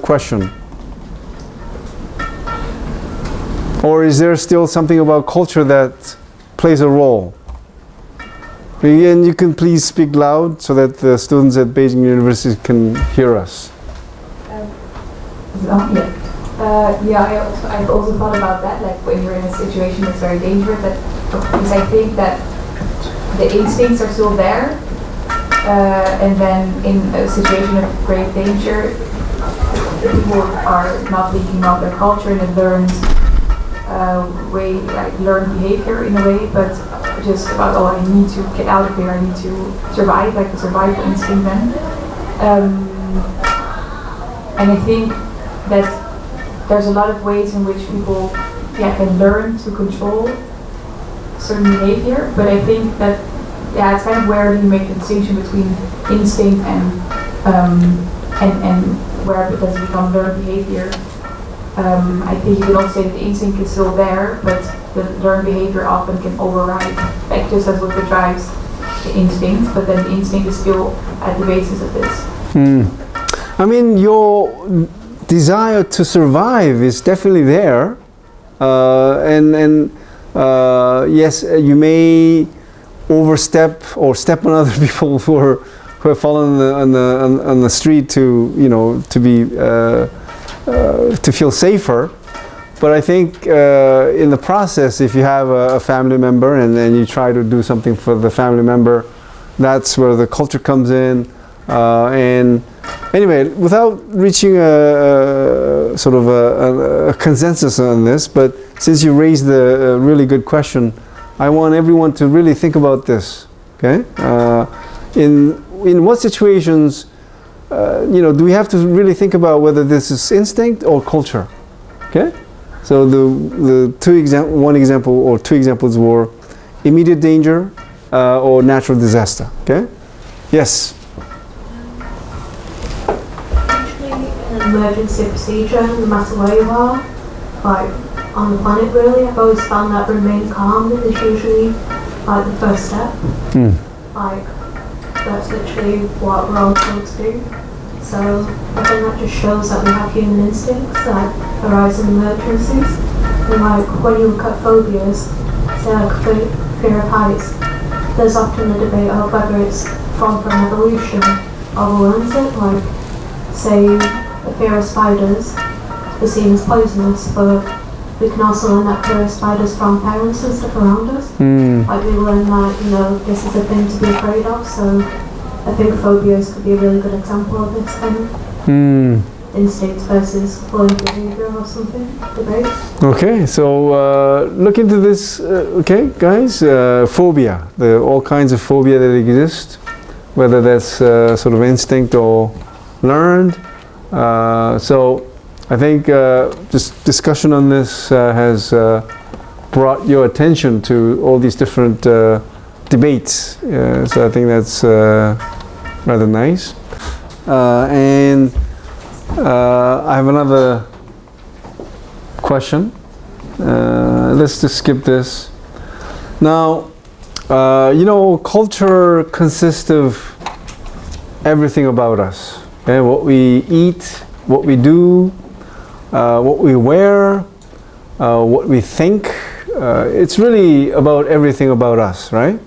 question? Or is there still something about culture that plays a role? Again, you can please speak loud so that the students at Beijing University can hear us. I've also thought about that, when you're in a situation that's very dangerous, because I think that the instincts are still there, and then in a situation of great danger, people are not thinking about their culture in a learned learned behavior in a way, but just about, I need to get out of here, I need to survive, the survival instinct then. And I think that there's a lot of ways in which people can learn to control certain behavior, but I think that it's kind of where you make the distinction between instinct and where it does become learned behavior. I think you can also say that the instinct is still there, but the learned behavior often can override, just as with the drives, the instinct, but then the instinct is still at the basis of this. I mean, your desire to survive is definitely there, and yes, you may overstep or step on other people who have fallen on the street to to feel safer. But I think in the process, if you have a family member and then you try to do something for the family member, that's where the culture comes in. And anyway, without reaching a sort of a consensus on this, but since you raised a really good question, I want everyone to really think about this. Okay, in in what situations, do we have to really think about whether this is instinct or culture? Okay? So the one example or two examples were immediate danger or natural disaster. Okay? Yes? Usually in an emergency procedure, no matter where you are, like on the planet really, I've always found that remain calm is usually like the first step. Like that's literally what we're all told to do. So I think that just shows that we have human instincts that arise in emergencies. And like when you look at phobias, say like fear of heights, there's often the debate of whether it's from evolution or we learned it. Like say the fear of spiders is seen as poisonous, but we can also learn that fear of spiders from parents and stuff around us. Like we learn that, this is a thing to be afraid of, so I think phobias could be a really good example of this thing. Instinct versus learned behavior or something, debate. Okay, so look into this, okay, guys, phobia, all kinds of phobia that exist, whether that's sort of instinct or learned. So I think just discussion on this has brought your attention to all these different debates. So I think that's rather nice. And I have another question. Let's just skip this. Now, culture consists of everything about us. Okay? What we eat, what we do, what we wear, what we think. It's really about everything about us, right?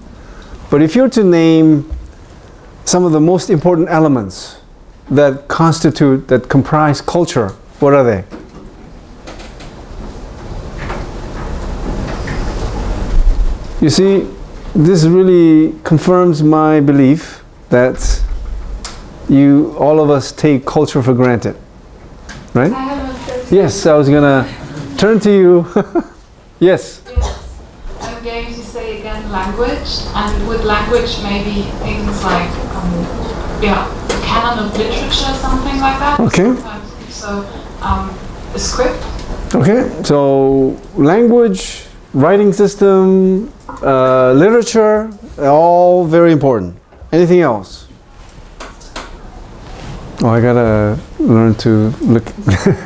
But if you're to name some of the most important elements that comprise culture, what are they? You see, this really confirms my belief that all of us take culture for granted, right? Yes, I was gonna turn to you. Yes. I'm going to say again language, and with language maybe things like canon of literature, something like that. Okay. So a script. Okay, so language, writing system, literature, all very important. Anything else? Oh, I gotta learn to look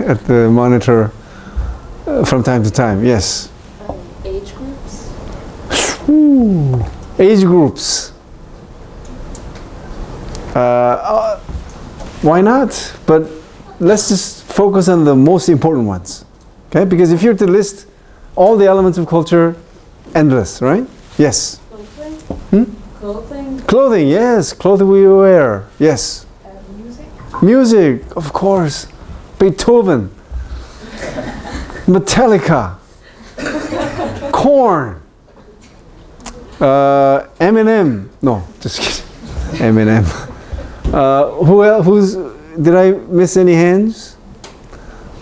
at the monitor from time to time. Yes. Age groups. Ooh, age groups. Why not? But let's just focus on the most important ones. Okay? Because if you're to list all the elements of culture, endless, right? Yes. Clothing. Clothing. Clothing, yes. Clothing we wear. Yes. Music. Music, of course. Beethoven. Metallica. Korn. Eminem. No, just kidding. Eminem. Who else? Did I miss any hands?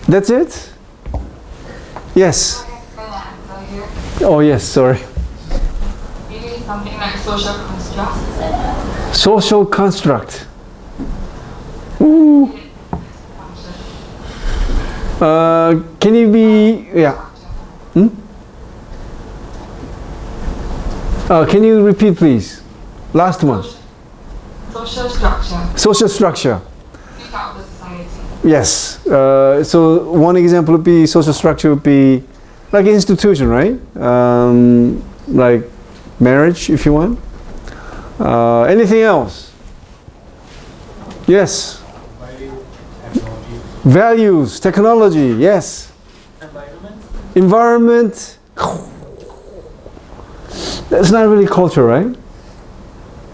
That's it? Yes. Oh yes, sorry. Maybe something like social construct. Social construct. Ooh. Can you be, yeah. Can you repeat please? Last one. Social structure. Social structure. Without the society. Yes. So one example would be social structure would be like an institution, right? Like marriage, if you want. Anything else? Yes. Values, technology, yes. Environment. That's not really culture, right?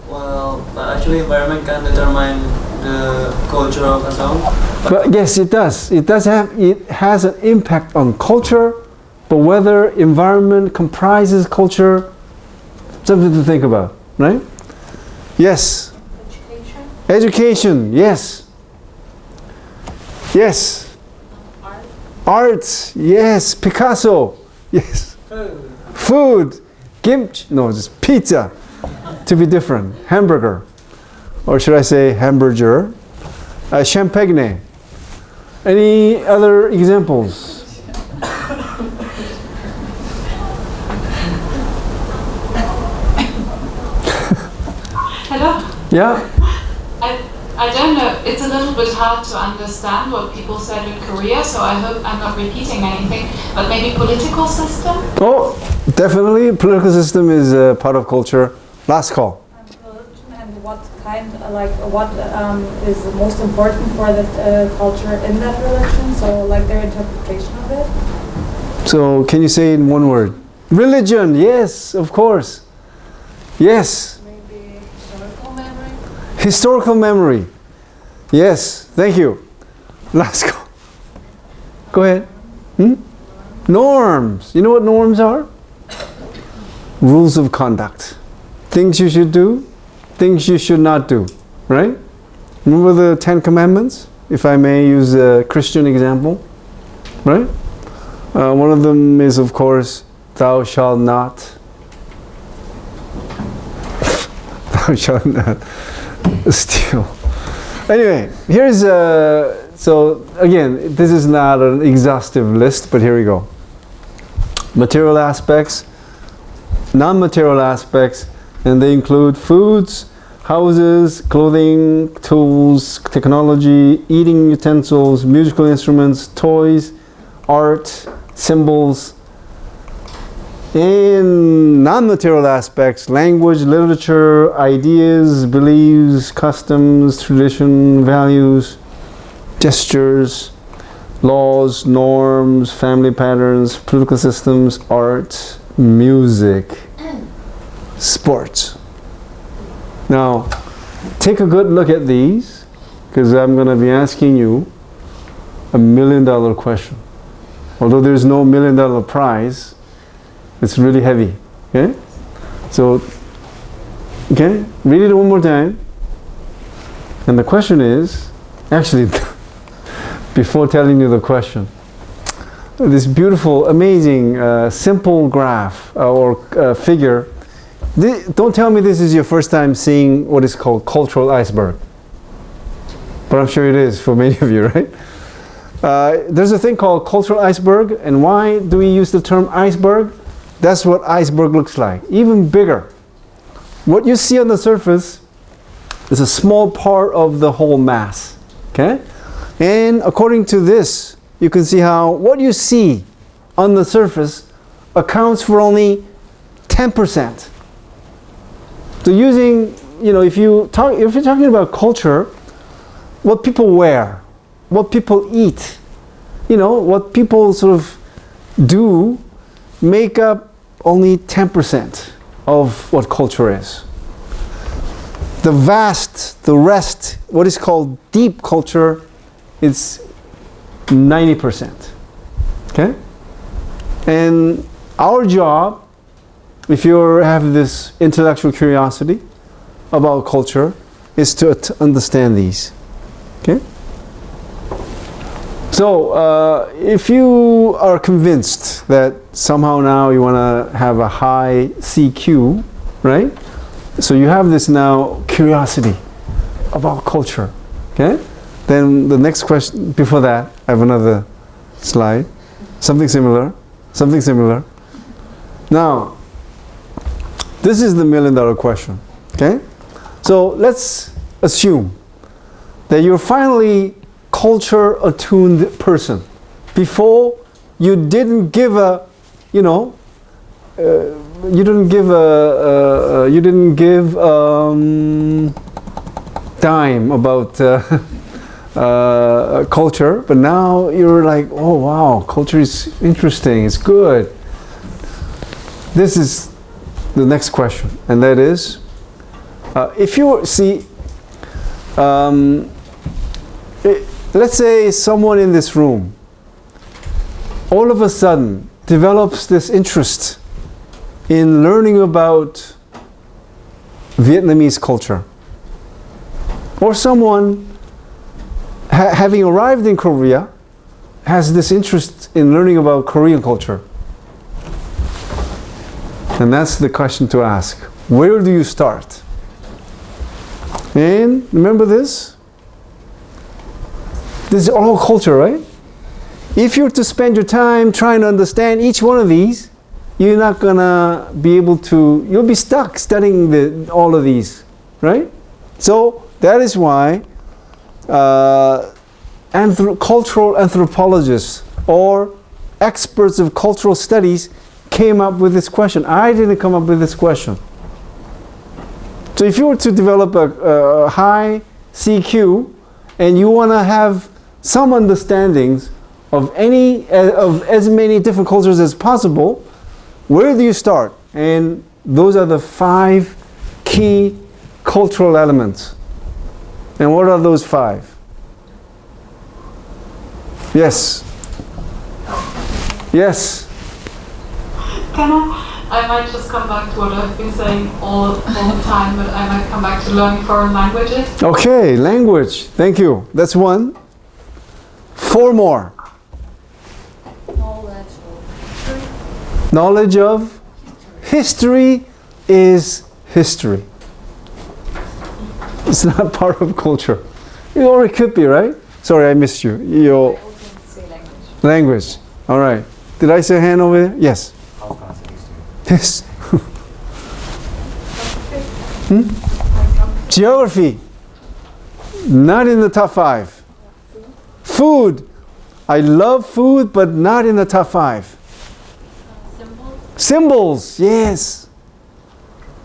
Well, actually environment can determine the culture of a song. But yes, it does. It has an impact on culture, but whether environment comprises culture, something to think about, right? Yes. Education. Education, yes. Yes. Art. Art, yes. Picasso, yes. Food. Kimchi, no, just pizza, to be different. Hamburger. or should I say hamburger? Champagne. Any other examples? Hello? Yeah? I don't know, it's a little bit hard to understand what people said in Korea, so I hope I'm not repeating anything, but maybe political system? Oh, definitely. Political system is a part of culture. Last call. Religion and what kind, what is most important for the culture in that religion, so like their interpretation of it. So, can you say in one word? Religion, yes, of course. Yes. Maybe historical memory. Historical memory. Yes, thank you. Last call. Go ahead. Norms. You know what norms are? Rules of conduct. Things you should do, things you should not do. Right? Remember the 10 Commandments? If I may use a Christian example. Right? One of them is, of course, thou shalt not. Thou shalt not steal. Anyway, here's so again, this is not an exhaustive list, but here we go. Material aspects, non-material aspects, and they include foods, houses, clothing, tools, technology, eating utensils, musical instruments, toys, art, symbols. In non-material aspects, language, literature, ideas, beliefs, customs, tradition, values, gestures, laws, norms, family patterns, political systems, art, music, sports. Now, take a good look at these, because I'm going to be asking you a $1 million question. Although there's no $1 million prize, it's really heavy. Okay? So, okay, read it one more time. And the question is, actually, before telling you the question, this beautiful, amazing, simple graph or figure. Don't tell me this is your first time seeing what is called cultural iceberg. But I'm sure it is for many of you, right? There's a thing called cultural iceberg, and why do we use the term iceberg? That's what iceberg looks like, even bigger. What you see on the surface is a small part of the whole mass, okay? And according to this, you can see how what you see on the surface accounts for only 10%. So using, if you're talking about culture, what people wear, what people eat, what people sort of do, make up only 10% of what culture is. The rest, what is called deep culture, is 90%. Okay? And our job, if you have this intellectual curiosity about culture, is to understand these. Okay? So, if you are convinced that somehow now you want to have a high CQ, right? So you have this now curiosity about culture, okay? Then the next question, before that, I have another slide. Something similar. Now, this is the $1 million question, okay? So let's assume that you're finally culture attuned person. Before, you didn't give a, dime about culture, but now you're like, oh wow, culture is interesting, it's good. This is the next question, and that is, if you see, let's say someone in this room all of a sudden develops this interest in learning about Vietnamese culture, or someone having arrived in Korea has this interest in learning about Korean culture. And that's the question to ask. Where do you start? And remember this? This is all culture, right? If you're to spend your time trying to understand each one of these, you're not gonna be able to, you'll be stuck studying all of these, right? So that is why cultural anthropologists or experts of cultural studies came up with this question. I didn't come up with this question. So if you were to develop a high CQ and you want to have some understandings of as many different cultures as possible, where do you start? And those are the 5 key cultural elements. And what are those 5? Yes. Yes. I might just come back to what I've been saying all the time, but I might come back to learning foreign languages. Okay, language. Thank you. That's 1. 4 more. Knowledge of history is history. It's not part of culture. Or it could be, right? Sorry, I missed you. Your language. All right. Did I say a hand over there? Yes. Yes. Geography. Not in the top 5. Food. I love food, but not in the top 5. Symbols, yes.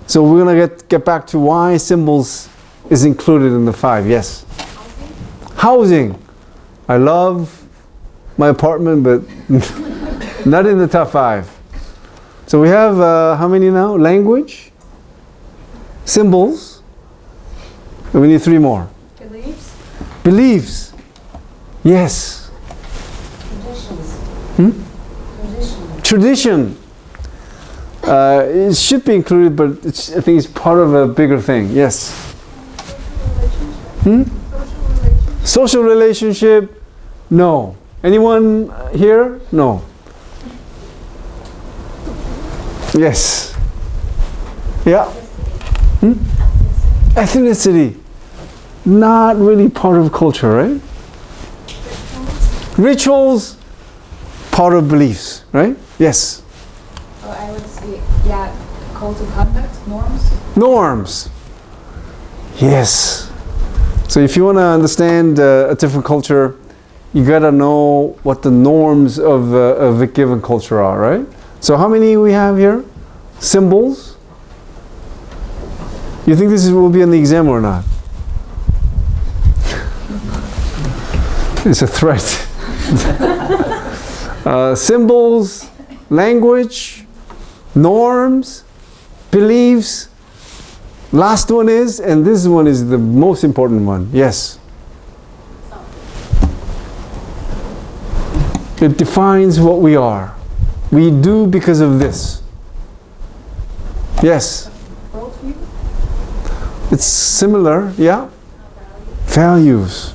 So we're gonna get back to why symbols is included in the 5. Yes. Housing. I love my apartment, but not in the top 5. So we have how many now? Language, symbols, and we need 3 more. Beliefs. Beliefs. Yes. Tradition. It should be included, but I think it's part of a bigger thing. Yes. Social relationship. No. Anyone here? No. Yes. Yeah. Ethnicity. Not really part of culture, right? Rituals. Part of beliefs, right? Yes. I would say, yeah, code of conduct, norms. Norms. Yes. So if you want to understand a different culture, you gotta know what the norms of a given culture are, right? So how many we have here? Symbols. You think this will be on the exam or not? It's a threat. Symbols, language, norms, beliefs. Last one is, and this one is the most important one. Yes. It defines what we are. We do because of this. Yes. Worldview. It's similar, yeah. Values.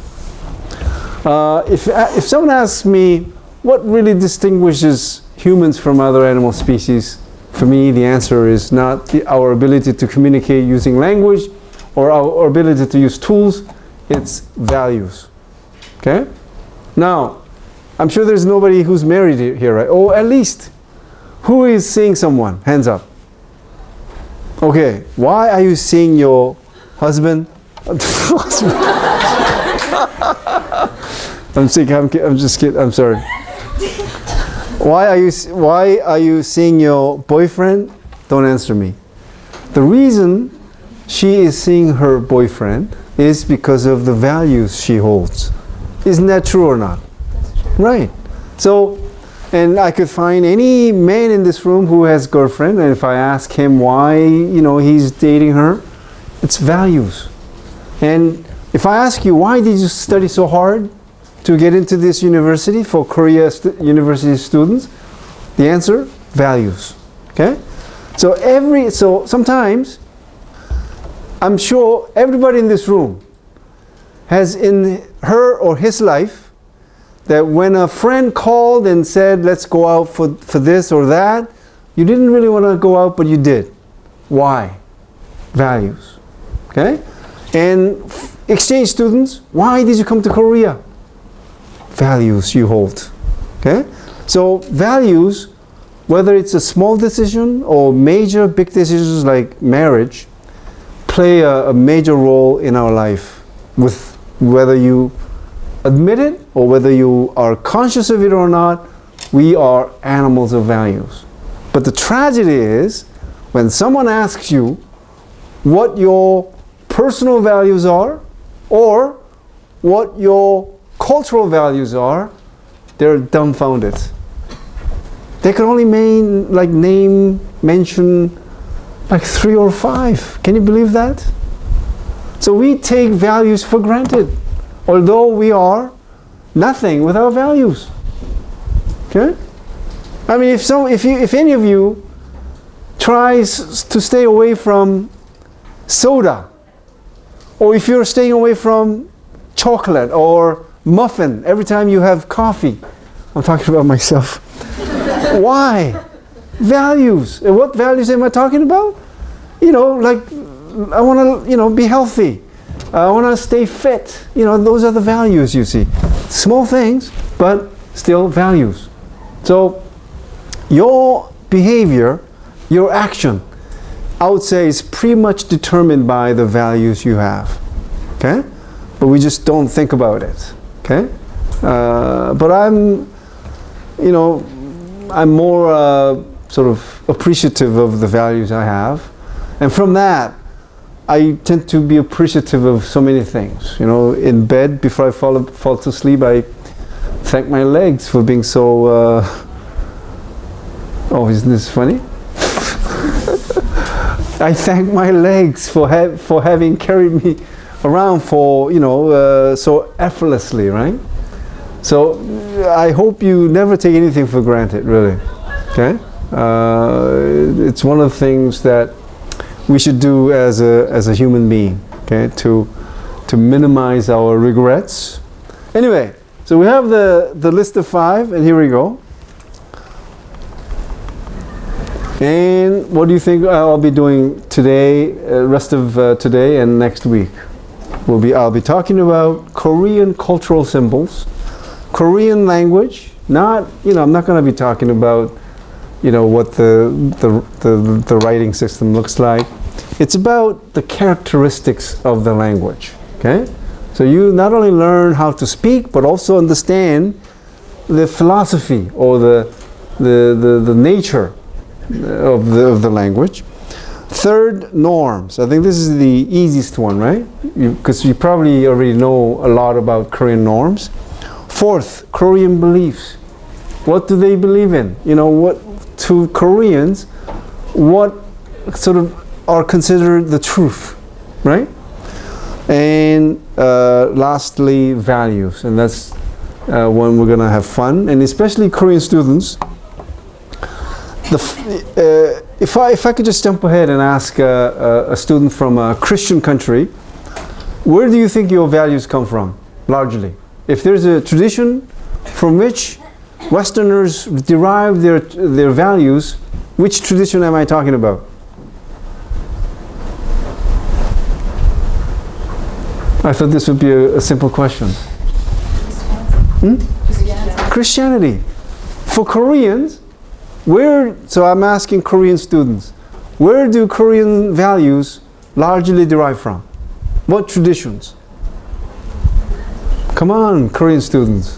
If someone asks me what really distinguishes humans from other animal species, for me the answer is not our ability to communicate using language or our ability to use tools, it's values. Okay? Now, I'm sure there's nobody who's married here, right? Oh, at least. Who is seeing someone? Hands up. Okay, why are you seeing your husband? I'm just kidding. I'm sorry. Why are you seeing your boyfriend? Don't answer me. The reason she is seeing her boyfriend is because of the values she holds. Isn't that true or not? That's true. Right. So, and I could find any man in this room who has girlfriend, and if I ask him why, he's dating her, it's values. And if I ask you, why did you study so hard to get into this university for Korea university students? The answer, values. Okay? So sometimes, I'm sure everybody in this room has in her or his life that when a friend called and said, let's go out for this or that, you didn't really want to go out, but you did. Why? Values. Okay? And exchange students, why did you come to Korea? Values you hold. Okay? So values, whether it's a small decision or major big decisions like marriage, play a major role in our life, with whether you admit it or whether you are conscious of it or not. We are animals of values. But the tragedy is when someone asks you what your personal values are or what your cultural values are, they're dumbfounded. They can only mention like 3 or 5. Can you believe that? So we take values for granted, although we are nothing without values. Okay? I mean, if any of you tries to stay away from soda, or if you're staying away from chocolate or muffin every time you have coffee, I'm talking about myself. Why? Values. And what values am I talking about? You know, like I want to, be healthy. I want to stay fit. Those are the values, you see. Small things, but still values. So your behavior, your action, I would say is pretty much determined by the values you have. Okay? But we just don't think about it. Okay? But I'm more sort of appreciative of the values I have. And from that, I tend to be appreciative of so many things. In bed, before I fall to sleep, I thank my legs for being so... isn't this funny? I thank my legs for having carried me around for, so effortlessly, right? So I hope you never take anything for granted, really. Okay? It's one of the things that we should do as a human being, okay? To minimize our regrets. Anyway, so we have the list of 5, and here we go. And what do you think I'll be doing today, rest of today and next week? I'll be talking about Korean cultural symbols, Korean language. I'm not going to be talking about, what the writing system looks like. It's about the characteristics of the language. Okay, so you not only learn how to speak, but also understand the philosophy or the nature of the language. 3rd, norms. I think this is the easiest one, right? Because you probably already know a lot about Korean norms. 4th, Korean beliefs. What do they believe in? What to Koreans, what sort of are considered the truth, right? And lastly, values. And that's when we're going to have fun. And especially Korean students, if I could just jump ahead and ask a student from a Christian country, where do you think your values come from, largely? If there's a tradition from which Westerners derive their values, which tradition am I talking about? I thought this would be a simple question. Christianity. For Koreans, so I'm asking Korean students, where do Korean values largely derive from? What traditions? Come on, Korean students.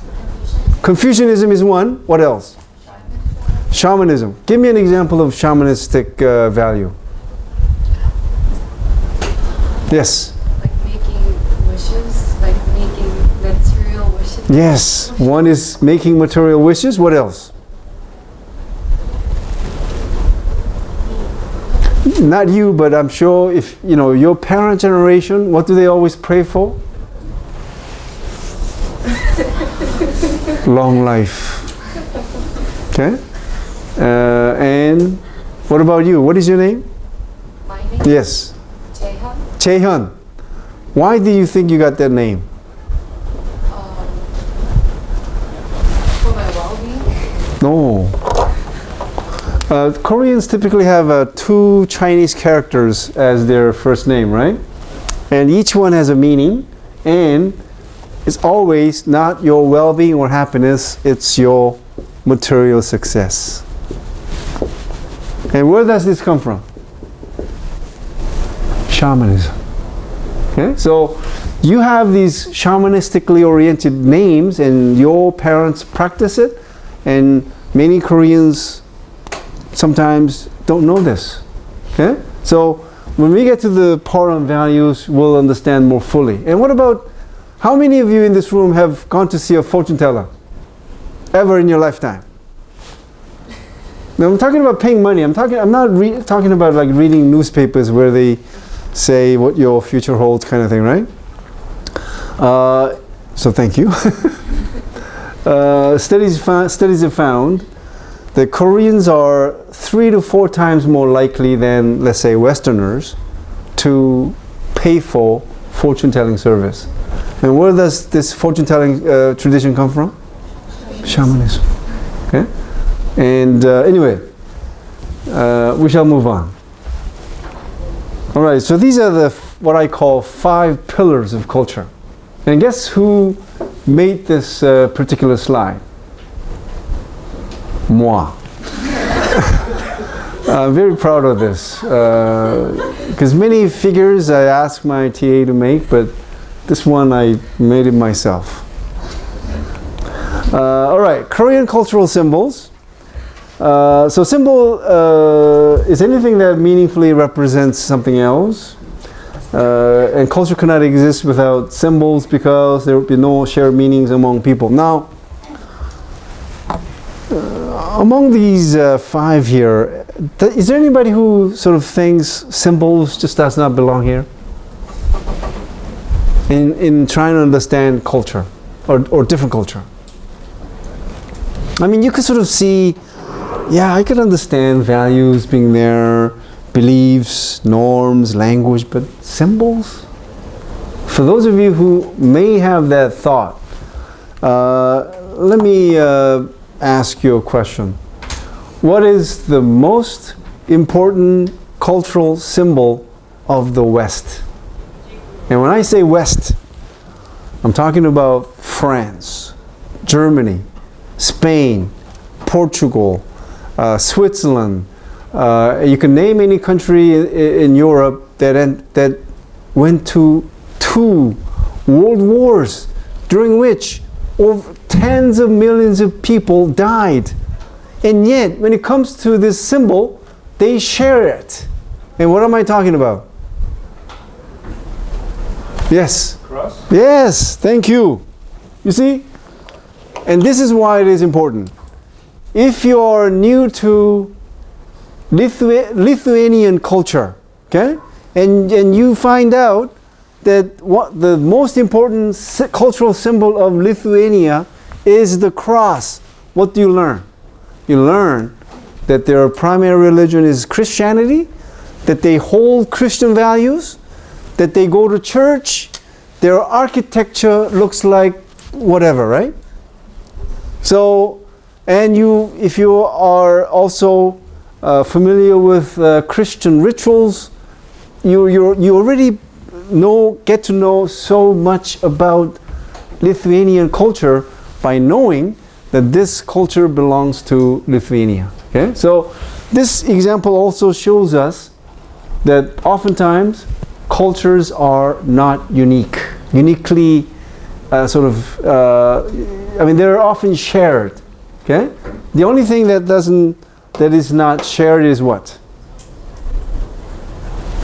Confucianism is one. What else? Shamanism. Give me an example of shamanistic value. Yes? Like making wishes, like making material wishes. Yes, one is making material wishes. What else? Not you, but I'm sure if your parent generation, what do they always pray for? Long life. Okay? And what about you? What is your name? My name? Yes. Jaehyun. Jaehyun. Why do you think you got that name? For my well-being. No. Koreans typically have 2 Chinese characters as their first name, right? And each one has a meaning, and it's always not your well-being or happiness, it's your material success. And where does this come from? Shamanism. Okay? So you have these shamanistically oriented names and your parents practice it, and many Koreans sometimes don't know this. Okay? So when we get to the part on values, we'll understand more fully. And what about, how many of you in this room have gone to see a fortune teller ever in your lifetime? Now I'm talking about paying money. I'm not talking about like reading newspapers where they say what your future holds kind of thing, right? So thank you. Studies have found that Koreans are 3 to 4 times more likely than, let's say, Westerners to pay for fortune-telling service. And where does this fortune-telling tradition come from? Shamanism. Okay? And anyway, we shall move on. All right, so these are what I call 5 pillars of culture. And guess who made this particular slide? Moi. I'm very proud of this because many figures I asked my TA to make, but this one I made it myself. All right, Korean cultural symbols. So symbol is anything that meaningfully represents something else. And culture cannot exist without symbols because there would be no shared meanings among people. Now, among these 5 here, is there anybody who sort of thinks symbols just does not belong here? In trying to understand culture or different culture. I mean, you could sort of see, yeah, I could understand values being there, beliefs, norms, language, but symbols? For those of you who may have that thought, let me ask you a question. What is the most important cultural symbol of the West? And when I say West, I'm talking about France, Germany, Spain, Portugal, Switzerland. You can name any country in Europe that went to 2 world wars, during which over tens of millions of people died. And yet, when it comes to this symbol, they share it. And what am I talking about? Yes? Cross? Yes, thank you. You see? And this is why it is important. If you are new to Lithuanian culture, okay, and you find out that what the most important cultural symbol of Lithuania is the cross, what do you learn? You learn that their primary religion is Christianity, that they hold Christian values, that they go to church, their architecture looks like whatever, right? So, and if you are also familiar with Christian rituals, you already get to know so much about Lithuanian culture by knowing that this culture belongs to Lithuania. Okay, so this example also shows us that oftentimes cultures are not uniquely I mean, they're often shared. Okay, the only thing that is not shared is what?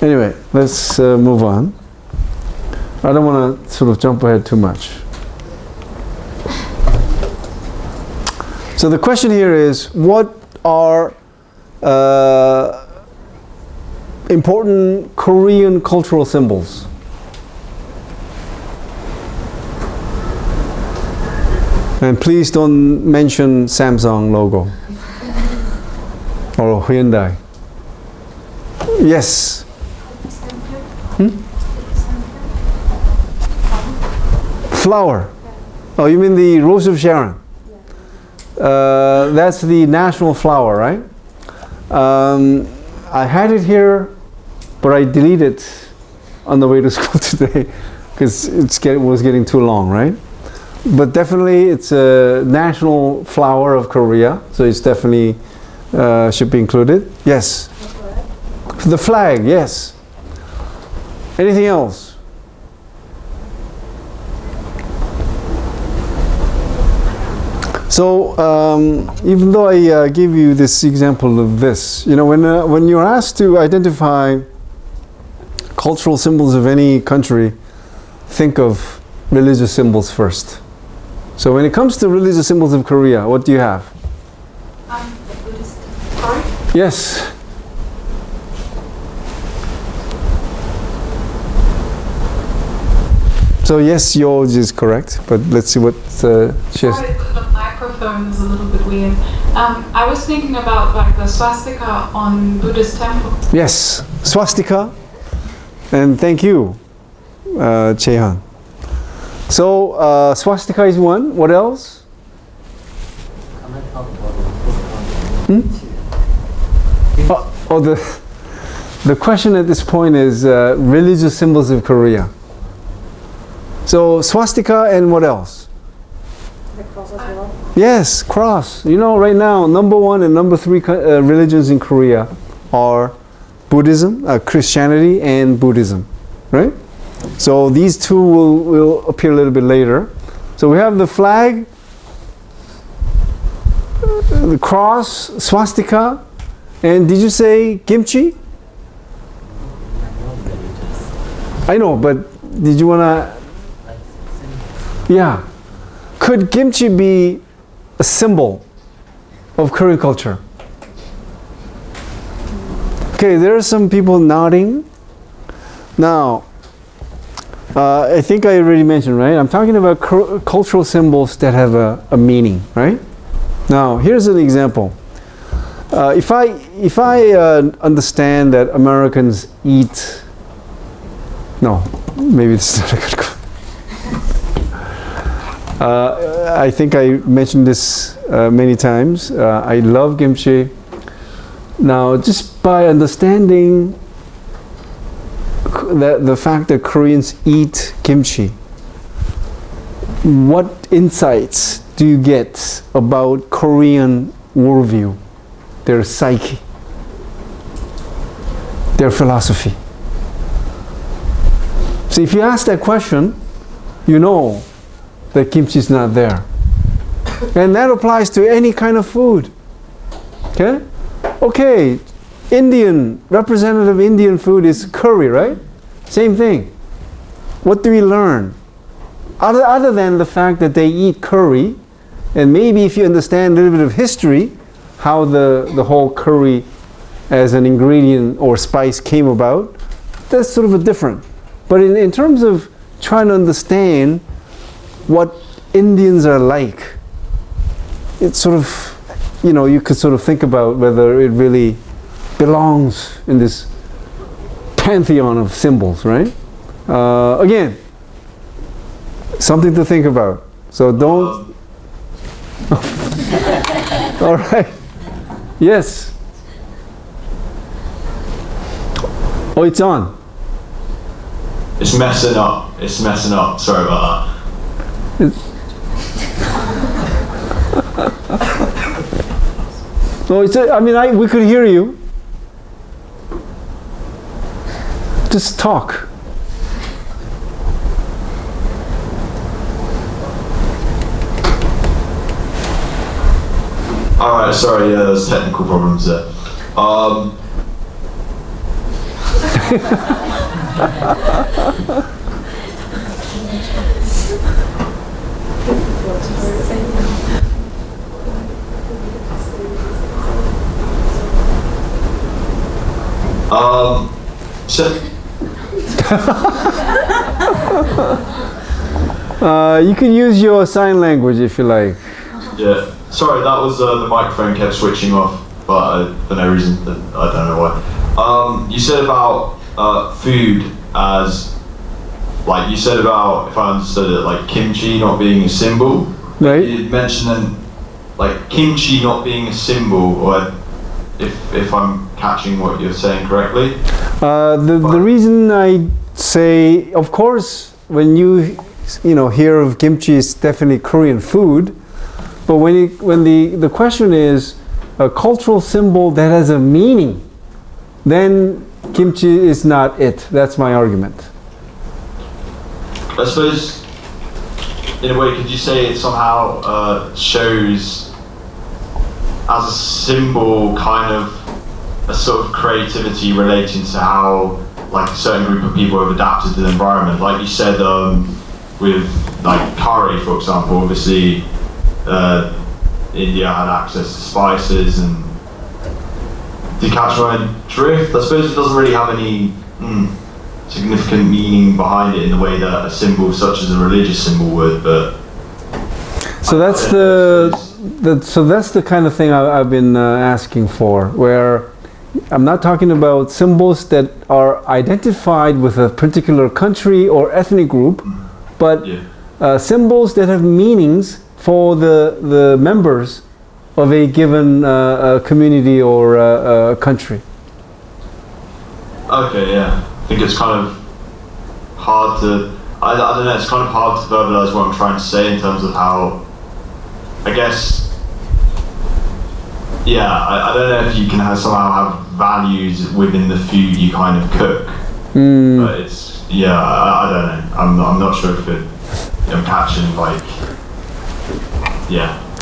Anyway, let's move on. I don't want to sort of jump ahead too much. So the question here is, what are important Korean cultural symbols? And please don't mention Samsung logo or Hyundai. Yes. Flower. Oh, you mean the Rose of Sharon? That's the national flower, right? I had it here, but I deleted on the way to school today because it was getting too long, right? But definitely it's a national flower of Korea, so it's definitely should be included. Yes. The flag, yes. Anything else? So even though I gave you this example of this, you know, when you're asked to identify cultural symbols of any country, think of religious symbols first. So when it comes to religious symbols of Korea, what do you have? The Buddhist part. Yes. So yes, yours is correct, but let's see what she has. Sorry, the microphone is a little bit weird. I was thinking about like the swastika on Buddhist temples. Yes, swastika, and thank you, Chehan. So swastika is one. What else? Oh, the question at this point is religious symbols of Korea. So swastika and what else? The cross as well. Yes, cross. You know, right now, number 1 and number 3 religions in Korea are Buddhism, Christianity, and Buddhism, right? So these two will appear a little bit later. So we have the flag, the cross, swastika, and did you say kimchi? I know, but did you want to? Yeah. Could kimchi be a symbol of Korean culture? Okay, there are some people nodding. Now, I think I already mentioned, right? I'm talking about cultural symbols that have a meaning, right? Now, here's an example. If I understand that Americans eat, no, maybe it's not a good question. I think I mentioned this many times. I love kimchi. Now, just by understanding the fact that Koreans eat kimchi, what insights do you get about Korean worldview, their psyche, their philosophy? So if you ask that question, you know that kimchi is not there. And that applies to any kind of food. Okay? Okay, representative Indian food is curry, right? Same thing. What do we learn? Other than the fact that they eat curry, and maybe if you understand a little bit of history, how the whole curry as an ingredient or spice came about, that's sort of a different. But in terms of trying to understand what Indians are like, it's sort of, you know, you could sort of think about whether it really belongs in this pantheon of symbols, right? Again, something to think about. So don't. All right. Yes. Oh, it's on. It's messing up. It's messing up. Sorry about that. No, I mean, we could hear you. Just talk. Alright, sorry, yeah, there's technical problems there. You can use your sign language if you like. Yeah, sorry, that was the microphone kept switching off, but for no reason, I don't know why. You said about food as, like you said about, if I understood it, like kimchi not being a symbol. Right. You mentioned then, like kimchi not being a symbol, or if I'm catching what you're saying correctly. The reason I say, of course, when you hear of kimchi, it's definitely Korean food. But when the question is a cultural symbol that has a meaning, then kimchi is not it. That's my argument. I suppose, in a way, could you say it somehow shows as a symbol kind of a sort of creativity relating to how like a certain group of people have adapted to the environment? Like you said, with like curry, for example, obviously India had access to spices, and do you catch my drift? I suppose it doesn't really have any significant meaning behind it in the way that a symbol such as a religious symbol would, but so that's the kind of thing I've been asking for, where I'm not talking about symbols that are identified with a particular country or ethnic group, but symbols that have meanings for the members of a given community or country. Okay, yeah. I think it's kind of hard to, I don't know, it's kind of hard to verbalize what I'm trying to say in terms of how, I guess, I don't know if you can somehow have values within the food you kind of cook. But it's, I don't know. I'm not sure if I'm catching, like,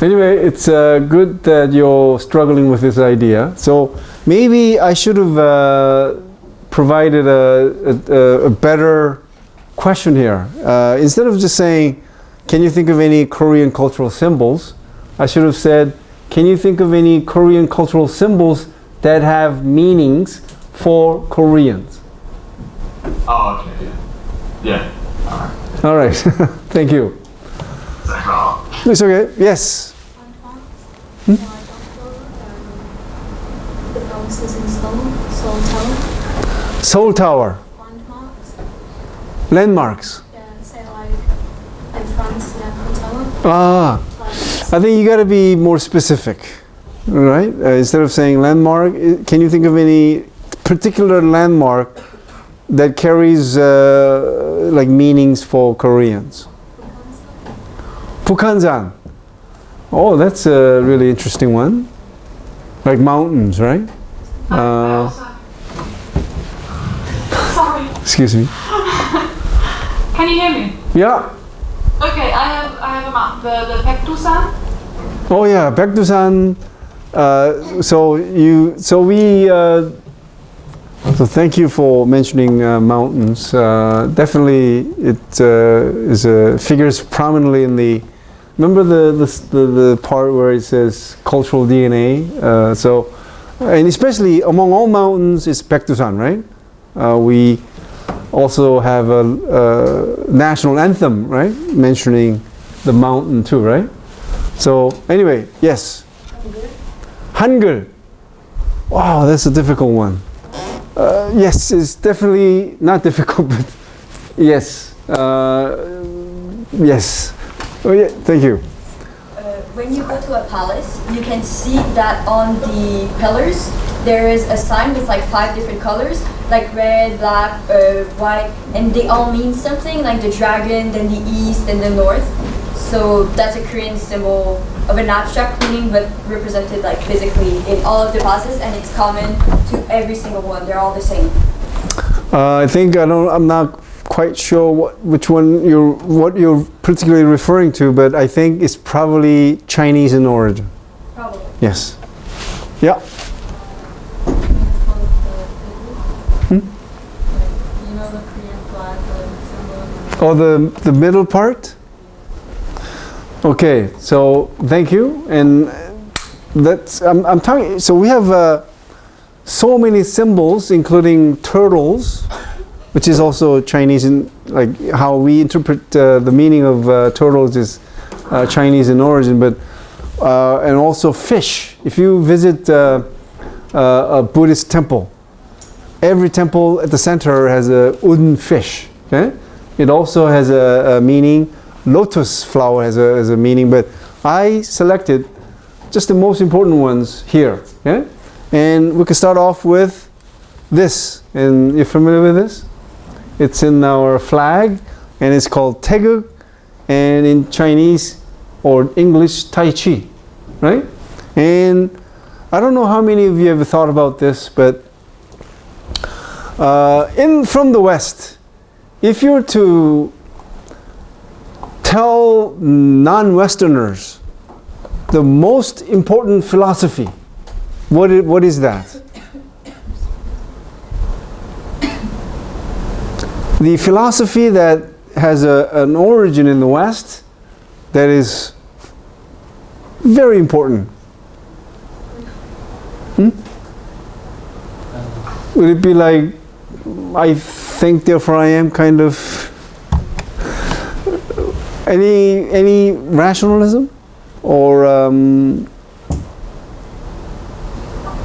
Anyway, it's good that you're struggling with this idea. So maybe I should have provided a better question here. Instead of just saying, can you think of any Korean cultural symbols? I should have said, can you think of any Korean cultural symbols that have meanings for Koreans? Oh, okay, yeah. All right. Thank you. It's okay. Yes. The houses in Seoul Tower. Seoul Tower. Landmarks. Landmarks. Yeah, say like in France, Eiffel Tower. Ah, I think you got to be more specific, right? Instead of saying landmark, can you think of any particular landmark that carries like meanings for Koreans? Bukhansan. Oh, that's a really interesting one. Like mountains, right? Sorry. Excuse me. Can you hear me? Yeah. Okay, I have a map. The Baekdusan. Oh yeah, Baekdusan. So thank you for mentioning mountains. Definitely, it figures prominently in the. Remember the part where it says cultural DNA. And especially among all mountains, it's Baekdusan, right? We also have a national anthem, right? Mentioning the mountain too, right? So anyway, yes. Hangul. Wow, that's a difficult one. Yes, it's definitely not difficult, but yes. Yes. Oh yeah, thank you. When you go to a palace, you can see that on the pillars there is a sign with like 5 different colors, like red, black, white, and they all mean something, like the dragon, then the east, and the north. So that's a Korean symbol of an abstract meaning, but represented like physically in all of the palaces, and it's common to every single one. They're all the same. I think I'm not quite sure what you're particularly referring to, but I think it's probably Chinese in origin. Probably. Yes. Yeah. You know the Korean flag, the symbol? Oh, the middle part? Okay, so thank you. And that's I'm talking. So we have so many symbols, including turtles, which is also Chinese, in like how we interpret the meaning of turtles is Chinese in origin, but and also fish. If you visit a Buddhist temple, every temple at the center has a wooden fish. Okay, it also has a meaning. Lotus flower has a meaning, but I selected just the most important ones here. Okay, and we can start off with this. And you're familiar with this? It's in our flag, and it's called Taeguk, and in Chinese or English, Tai Chi, right? And I don't know how many of you ever thought about this, but from the West, if you were to tell non-Westerners the most important philosophy, what is that? The philosophy that has an origin in the West that is very important. Would it be like, I think therefore I am, kind of any rationalism? Or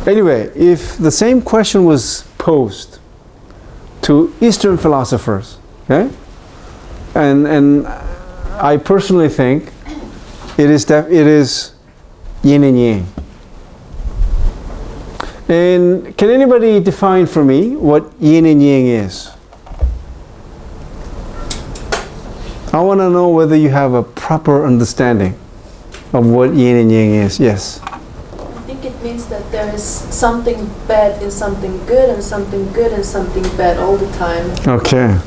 anyway, if the same question was posed to Eastern philosophers, okay, and I personally think it is yin and yang. And can anybody define for me what yin and yang is? I want to know whether you have a proper understanding of what yin and yang is. Yes. I think it means that there is something bad in something good and something good in something bad all the time. Okay.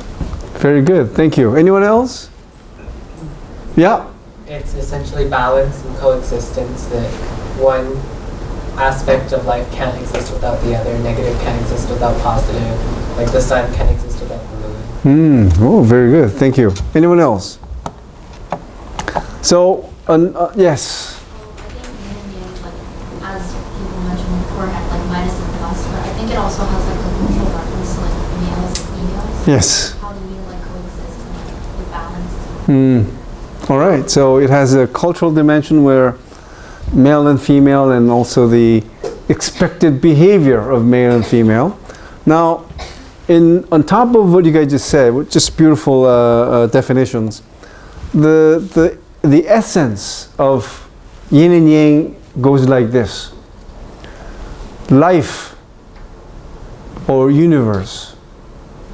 Very good. Thank you. Anyone else? Yeah. It's essentially balance and coexistence, that one aspect of life can't exist without the other. Negative can't exist without positive. Like the sun can't exist without the moon. Oh, very good. Thank you. Anyone else? So, yes. I think yin and yang, like, as people mentioned before, like minus the philosopher, I think it also has like a cultural reference to like males and females. Yes. How do we like coexist and like be balanced? All right. So it has a cultural dimension where male and female, and also the expected behavior of male and female. Now, on top of what you guys just said, with just beautiful definitions, the essence of yin and yang goes like this. Life or universe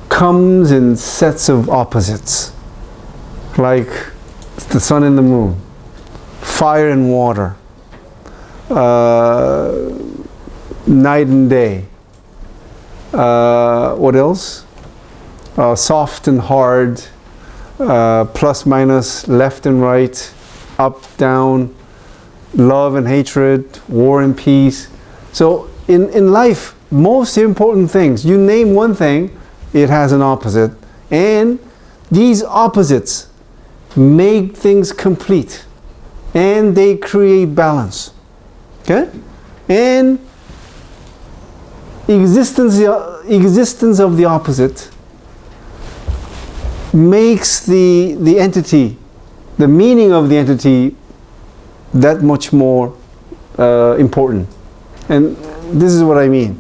comes in sets of opposites, like the sun and the moon, fire and water, night and day. What else? Soft and hard, plus minus, left and right, up, down, love and hatred, war and peace. So in life, most important things, you name one thing, it has an opposite. And these opposites make things complete. And they create balance. Okay? And existence of the opposite makes the entity, the meaning of the entity, that much more important. And this is what I mean.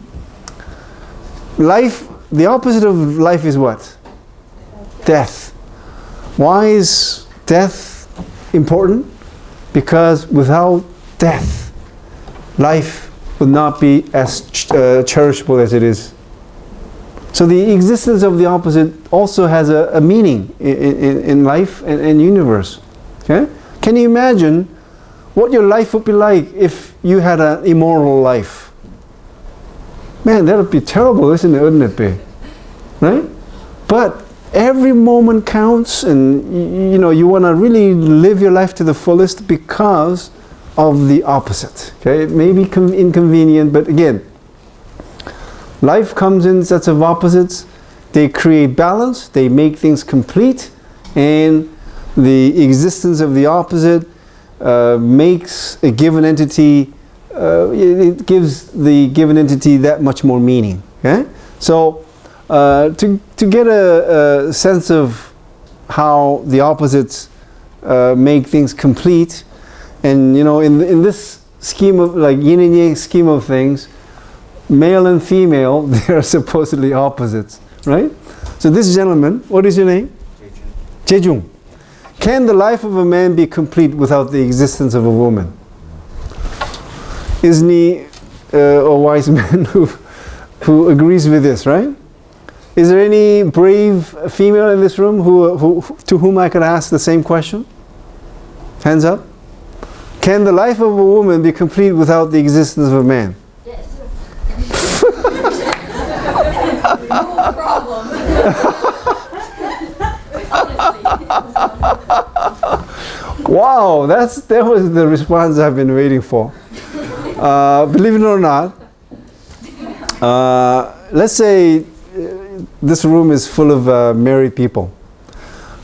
Life, the opposite of life is what? Death. Why is death important? Because without death, life would not be as cherishable as it is. So the existence of the opposite also has a meaning in life and universe. Okay? Can you imagine what your life would be like if you had an immoral life? Man, that would be terrible, isn't it? Wouldn't it be? Right? But every moment counts, and you want to really live your life to the fullest because of the opposite. Okay? It may be inconvenient, but again, life comes in sets of opposites. They create balance, they make things complete, and the existence of the opposite makes a given entity, it gives the given entity that much more meaning. Okay? So to get a sense of how the opposites make things complete, and in this scheme of, like, yin and yang scheme of things, male and female, they are supposedly opposites, right? So this gentleman, what is your name? Jejung. Can the life of a man be complete without the existence of a woman? Isn't he a wise man who agrees with this, right? Is there any brave female in this room to whom I could ask the same question? Hands up. Can the life of a woman be complete without the existence of a man? Yes. No problem. Wow, that was the response I've been waiting for. Believe it or not, let's say this room is full of married people.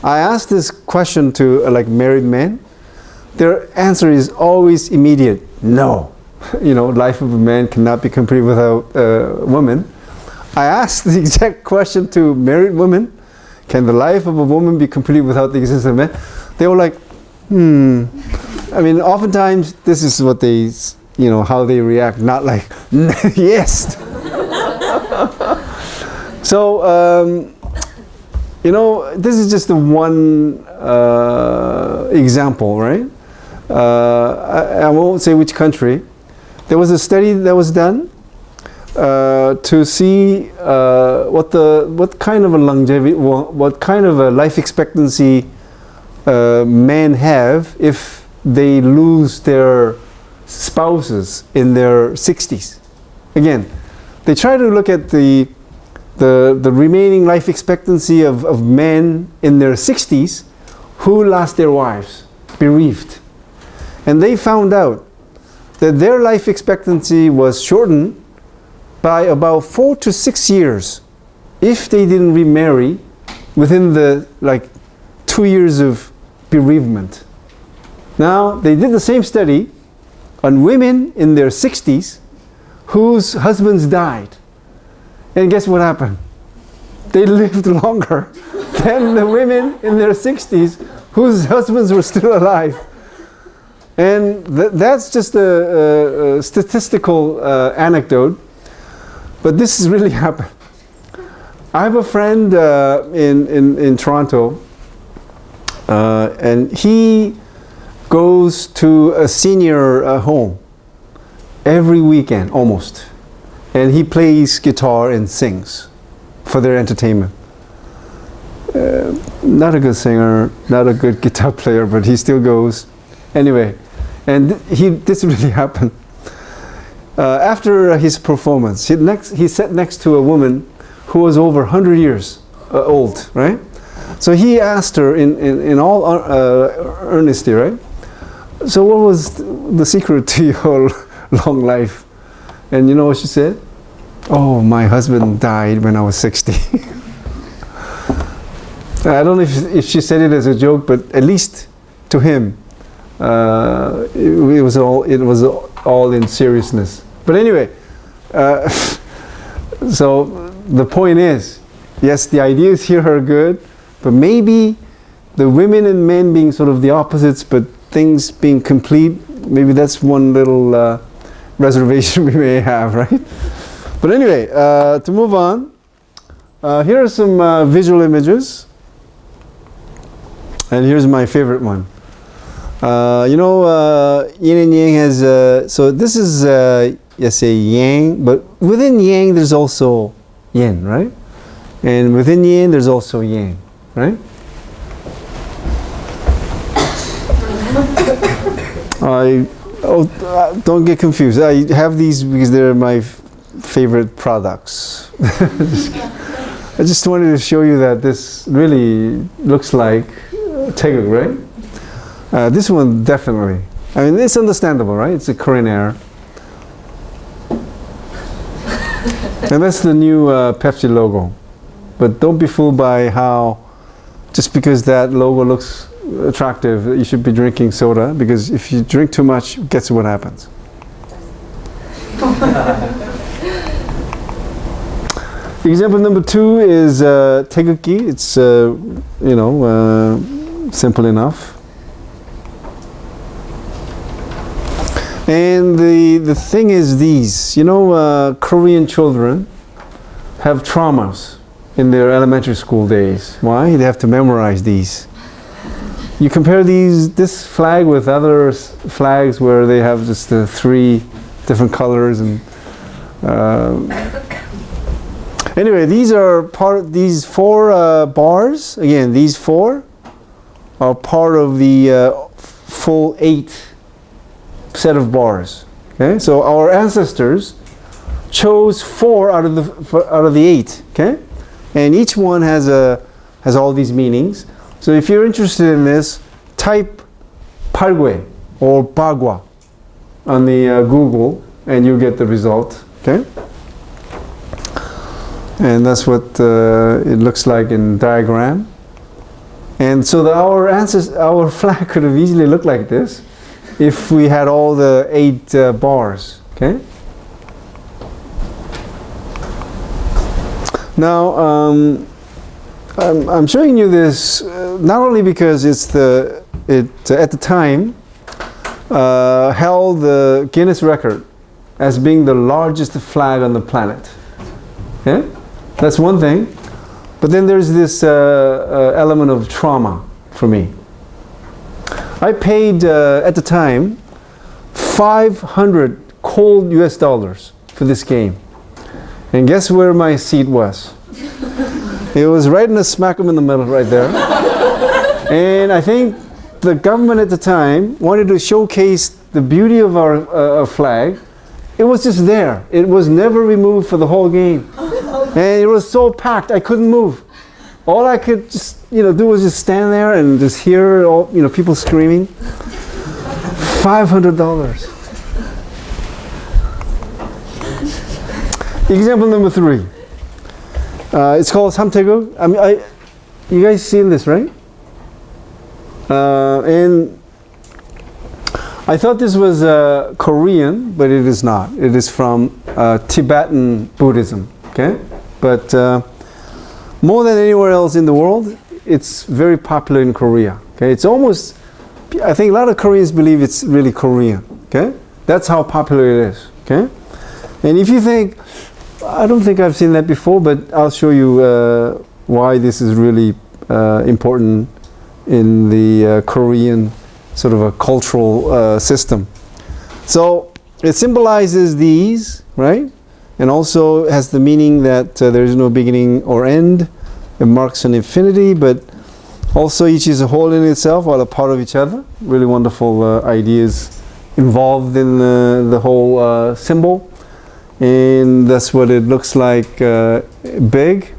I asked this question to like married men. Their answer is always immediate. No. Life of a man cannot be complete without a woman. I asked the exact question to married women. Can the life of a woman be complete without the existence of a man? They were like, I mean, oftentimes this is what they, how they react, not like, yes. So, this is just the one example, right? I won't say which country. There was a study that was done to see what kind of a longevity, what kind of a life expectancy men have if they lose their spouses in their 60s. Again, they try to look at the remaining life expectancy of men in their 60s who lost their wives, bereaved. And they found out that their life expectancy was shortened by about 4 to 6 years if they didn't remarry within the 2 years of bereavement. Now, they did the same study on women in their 60s whose husbands died. And guess what happened? They lived longer than the women in their 60s whose husbands were still alive. And that's just a statistical anecdote, but this has really happened. I have a friend in Toronto, and he goes to a senior home every weekend, almost. And he plays guitar and sings for their entertainment. Not a good singer, not a good guitar player, but he still goes. Anyway, and this really happened. After his performance, he sat next to a woman who was over 100 years old, right? So he asked her in all earnesty, right? So what was the secret to your long life? And you know what she said? Oh, my husband died when I was 60. I don't know if she said it as a joke, but at least to him, it was all in seriousness. But anyway, so the point is, yes, the ideas here are good, but maybe the women and men being sort of the opposites, but things being complete, maybe that's one little reservation we may have, right? But anyway, to move on, here are some visual images. And here's my favorite one. Yin and Yang has, so this is, yes, a Yang, but within Yang there's also Yin, right? And within Yin there's also Yang, right? Don't get confused. I have these because they're my favorite products. I just wanted to show you that this really looks like Kuocw, right? This one definitely. I mean, it's understandable, right? It's a Korean air. And that's the new Pepsi logo. But don't be fooled by how, just because that logo looks attractive, you should be drinking soda, because if you drink too much, guess what happens? Example number 2 is Taegukgi. It's simple enough. And the thing is these, Korean children have traumas in their elementary school days. Why? They have to memorize these. You compare this flag with other flags where they have just 3 different colors, and Anyway, these are these 4 bars. Again, these 4 are part of the full 8 set of bars. Okay, so our ancestors chose 4 out of the 8. Okay, and each one has all these meanings. So if you're interested in this, type Palgwe or Bagua on the Google, and you'll get the result. Okay. And that's what it looks like in diagram. And so our flag could have easily looked like this if we had all the 8 bars. Okay. Now I'm showing you this not only because it at the time held the Guinness record as being the largest flag on the planet. Yeah? That's one thing. But then there's this element of trauma for me. I paid, at the time, 500 cold US dollars for this game. And guess where my seat was? It was right in the smack in the middle right there. And I think the government at the time wanted to showcase the beauty of our flag. It was just there. It was never removed for the whole game. And it was so packed, I couldn't move. All I could just, do was just stand there and just hear all, people screaming. $500. Example number 3. It's called Samtaeguk. You guys seen this, right? And I thought this was Korean, but it is not. It is from Tibetan Buddhism. Okay, but more than anywhere else in the world, it's very popular in Korea. Okay, it's almost, I think a lot of Koreans believe it's really Korean. Okay, that's how popular it is. Okay, and if you think, I don't think I've seen that before, but I'll show you why this is really important in the Korean sort of a cultural system. So it symbolizes these, right? And also has the meaning that there is no beginning or end. It marks an infinity, but also each is a whole in itself, while a part of each other. Really wonderful ideas involved in the whole symbol. And that's what it looks like big.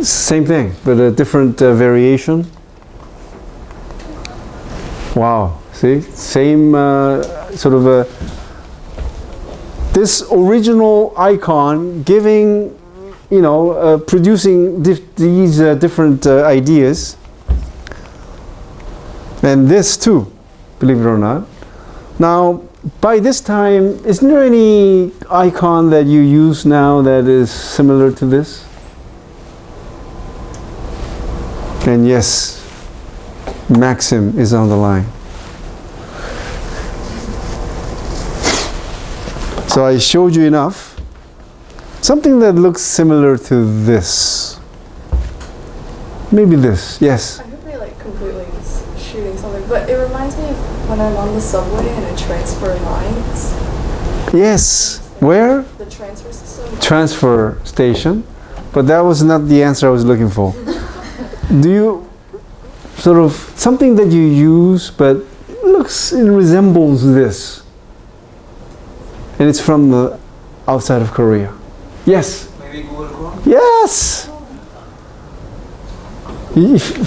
Same thing, but a different variation. Wow, see? Same sort of a... This original icon giving, producing these different ideas. And this too, believe it or not. Now, by this time, isn't there any icon that you use now that is similar to this? And yes, Maxim is on the line. So I showed you enough. Something that looks similar to this. Maybe this, yes. I could be completely shooting something, but it reminds me of when I'm on the subway and it transfer lines. Yes. Where? The transfer system. Transfer station. But that was not the answer I was looking for. Do you sort of something that you use but it resembles this? And it's from the outside of Korea. Yes? Maybe Google Chrome? Yes!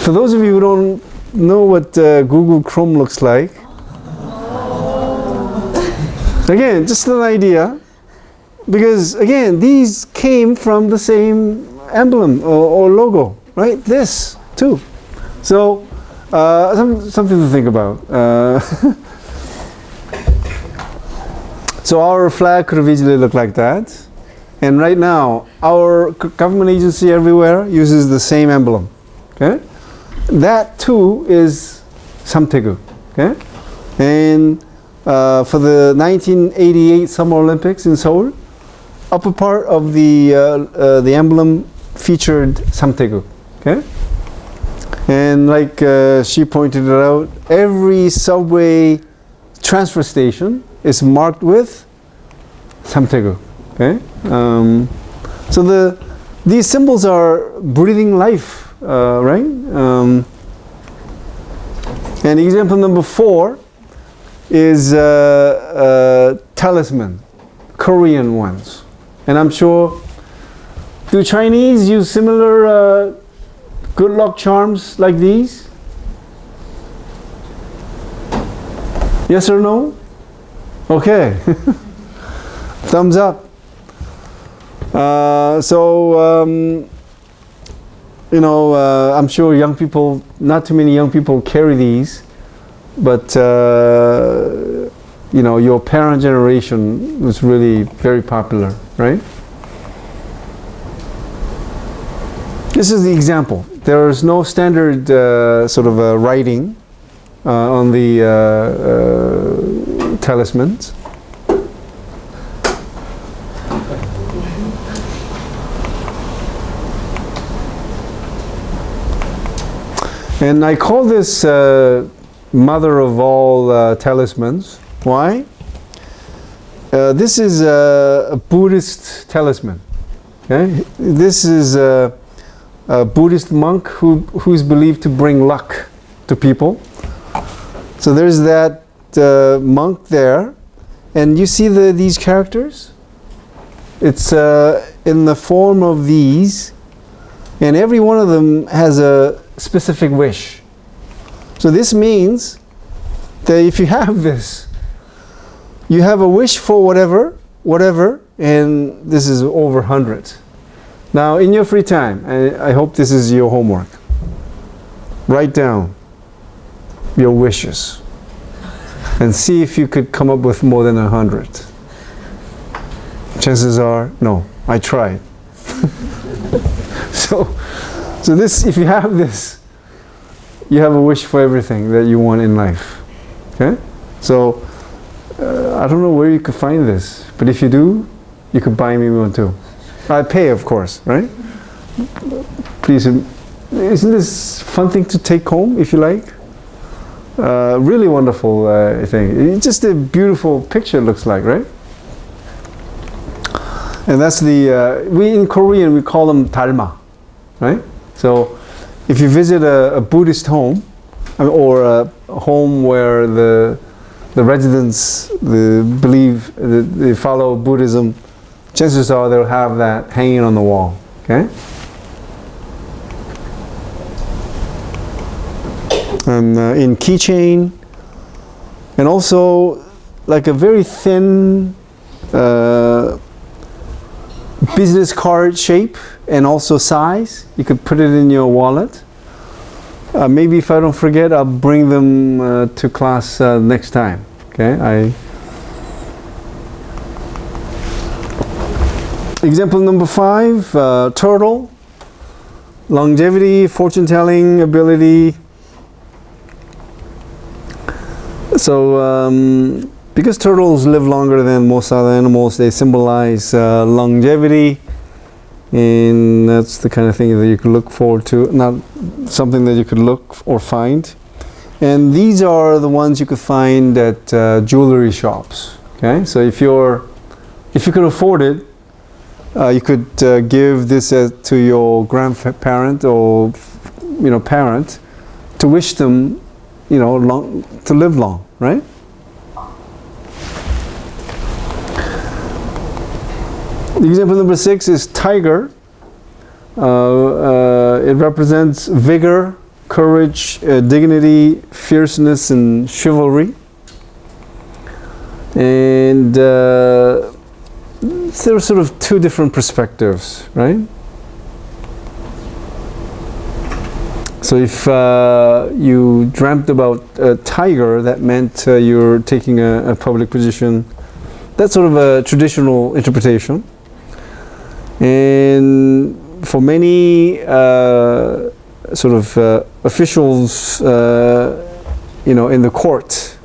For those of you who don't know what Google Chrome looks like, again, just an idea, because again, these came from the same emblem or logo, right? This too. So, something to think about. So our flag could have easily looked like that. And right now, our government agency everywhere uses the same emblem. Okay? That too is Samtaeguk. Okay? And for the 1988 Summer Olympics in Seoul, upper part of the emblem featured Samtaeguk. Okay? And like she pointed it out, every subway transfer station is marked with Samtaeguk. Okay? So these symbols are breathing life, right? And example number 4 is talisman, Korean ones. And I'm sure, do Chinese use similar good luck charms like these? Yes or no? Okay. Thumbs up. I'm sure young people, not too many young people carry these, but your parent generation was really very popular, right? This is the example. There is no standard sort of writing on the talismans. And I call this mother of all talismans. Why? This is a Buddhist talisman. Okay? This is a Buddhist monk who's believed to bring luck to people. So there's that monk there, and you see these characters? It's in the form of these, and every one of them has a specific wish. So this means that if you have this, you have a wish for whatever, and this is over 100. Now, in your free time, I hope this is your homework, write down your wishes and see if you could come up with more than 100. Chances are, no, I tried. So this, if you have this, you have a wish for everything that you want in life. Okay? So, I don't know where you could find this, but if you do, you could buy me one too. I pay, of course, right? Please, isn't this fun thing to take home, if you like? Really wonderful thing. It's just a beautiful picture, it looks like, right? And that's we in Korean, we call them 달마, right? So, if you visit a Buddhist home, or a home where the residents they follow Buddhism, chances are they'll have that hanging on the wall. Okay? And in keychain, and also like a very thin business card shape and also size. You could put it in your wallet. Maybe if I don't forget, I'll bring them to class next time. Okay? Example number 5, turtle, longevity, fortune-telling ability. So, because turtles live longer than most other animals, they symbolize longevity, and that's the kind of thing that you could look forward to, not something that you could look or find. And these are the ones you could find at jewelry shops. Okay, so if you could afford it, you could give this to your grandparent or parent to wish them to live long, right? Example number 6 is tiger. It represents vigor, courage, dignity, fierceness, and chivalry. And there are sort of 2 different perspectives, right? So if you dreamt about a tiger, that meant you're taking a public position. That's sort of a traditional interpretation. And for many sort of officials, in the court,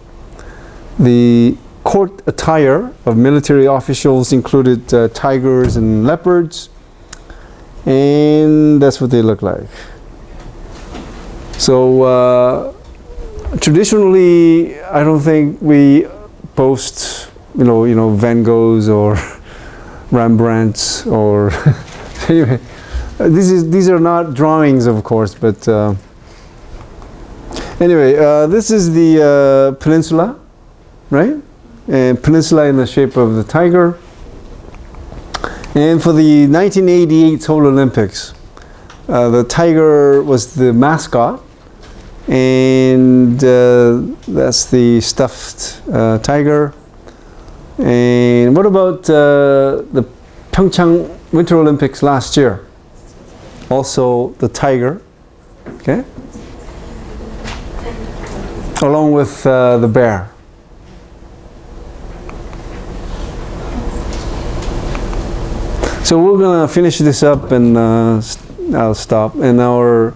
the court attire of military officials included tigers and leopards, and that's what they look like. So traditionally, I don't think we boast, Van Goghs or Rembrandts or Anyway, these are not drawings, of course, but anyway, this is the peninsula, right? And peninsula in the shape of the tiger. And for the 1988 Seoul Olympics, the tiger was the mascot, and that's the stuffed tiger. And what about the Pyeongchang Winter Olympics last year? Also the tiger, okay? Along with the bear. So we're gonna finish this up, and I'll stop. And our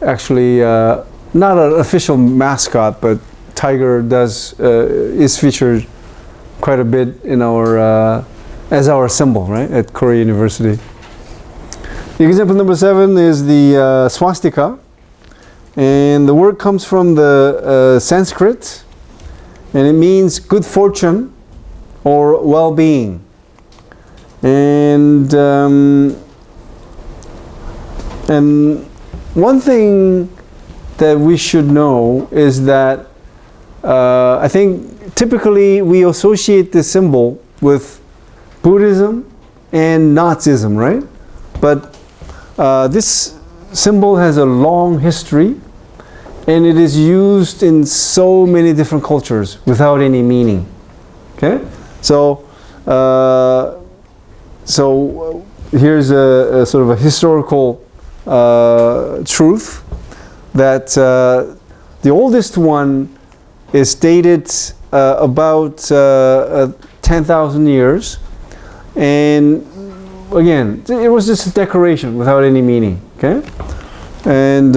actually not an official mascot, but tiger is featured quite a bit in our as our symbol, right, at Korea University. Example number 7 is the swastika, and the word comes from the Sanskrit, and it means good fortune or well-being. And one thing that we should know is that I think typically we associate this symbol with Buddhism and Nazism, right? But this symbol has a long history, and it is used in so many different cultures without any meaning. Okay, so here's a sort of a historical truth that the oldest one is dated about 10,000 years, and again, it was just a decoration without any meaning. Okay, and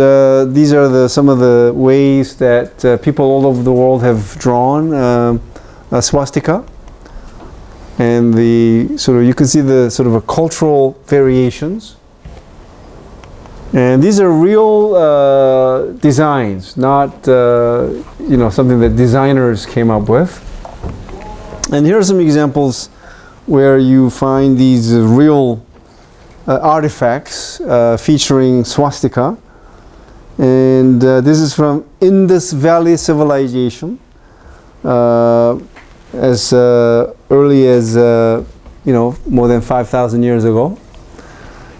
these are some of the ways that people all over the world have drawn a swastika, and you can see the sort of a cultural variations. And these are real designs, not something that designers came up with. And here are some examples where you find these real artifacts featuring swastika. And this is from Indus Valley Civilization, as early as more than 5,000 years ago.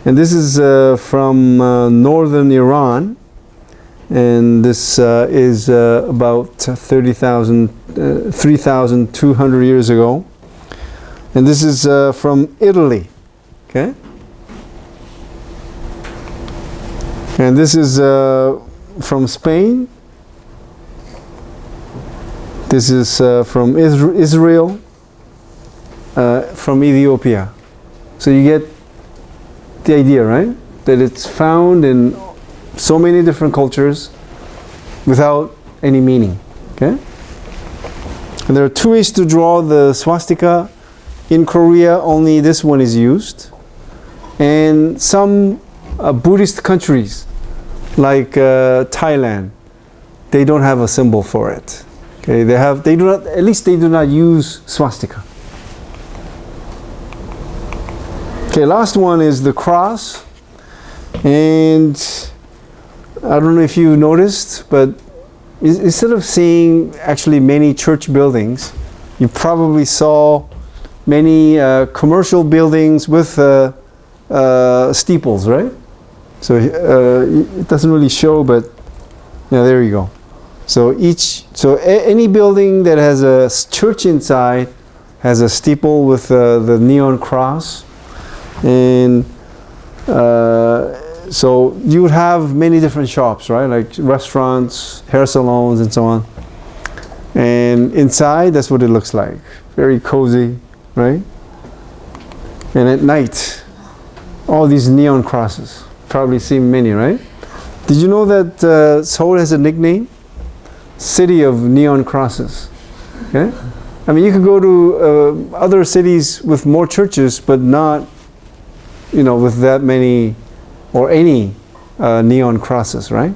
And this is from northern Iran, and this is about 3,200 years ago. And this is from Italy, okay? And this is from Spain. This is from Israel, from Ethiopia. So you get the idea, right? That it's found in so many different cultures without any meaning, okay? And there are 2 ways to draw the swastika. In Korea, only this one is used. And some Buddhist countries, like Thailand, they don't have a symbol for it. Okay, they do not use swastika. Okay, last one is the cross. And I don't know if you noticed, but instead of seeing actually many church buildings, you probably saw many commercial buildings with steeples, right? So it doesn't really show, but yeah, there you go. So any building that has a church inside has a steeple with the neon cross, and so you would have many different shops, right? Like restaurants, hair salons, and so on. And inside, that's what it looks like. Very cozy, right? And at night, all these neon crosses. Probably seen many, right? Did you know that Seoul has a nickname? City of Neon Crosses. Okay? I mean, you could go to other cities with more churches, but not, with that many or any neon crosses, right?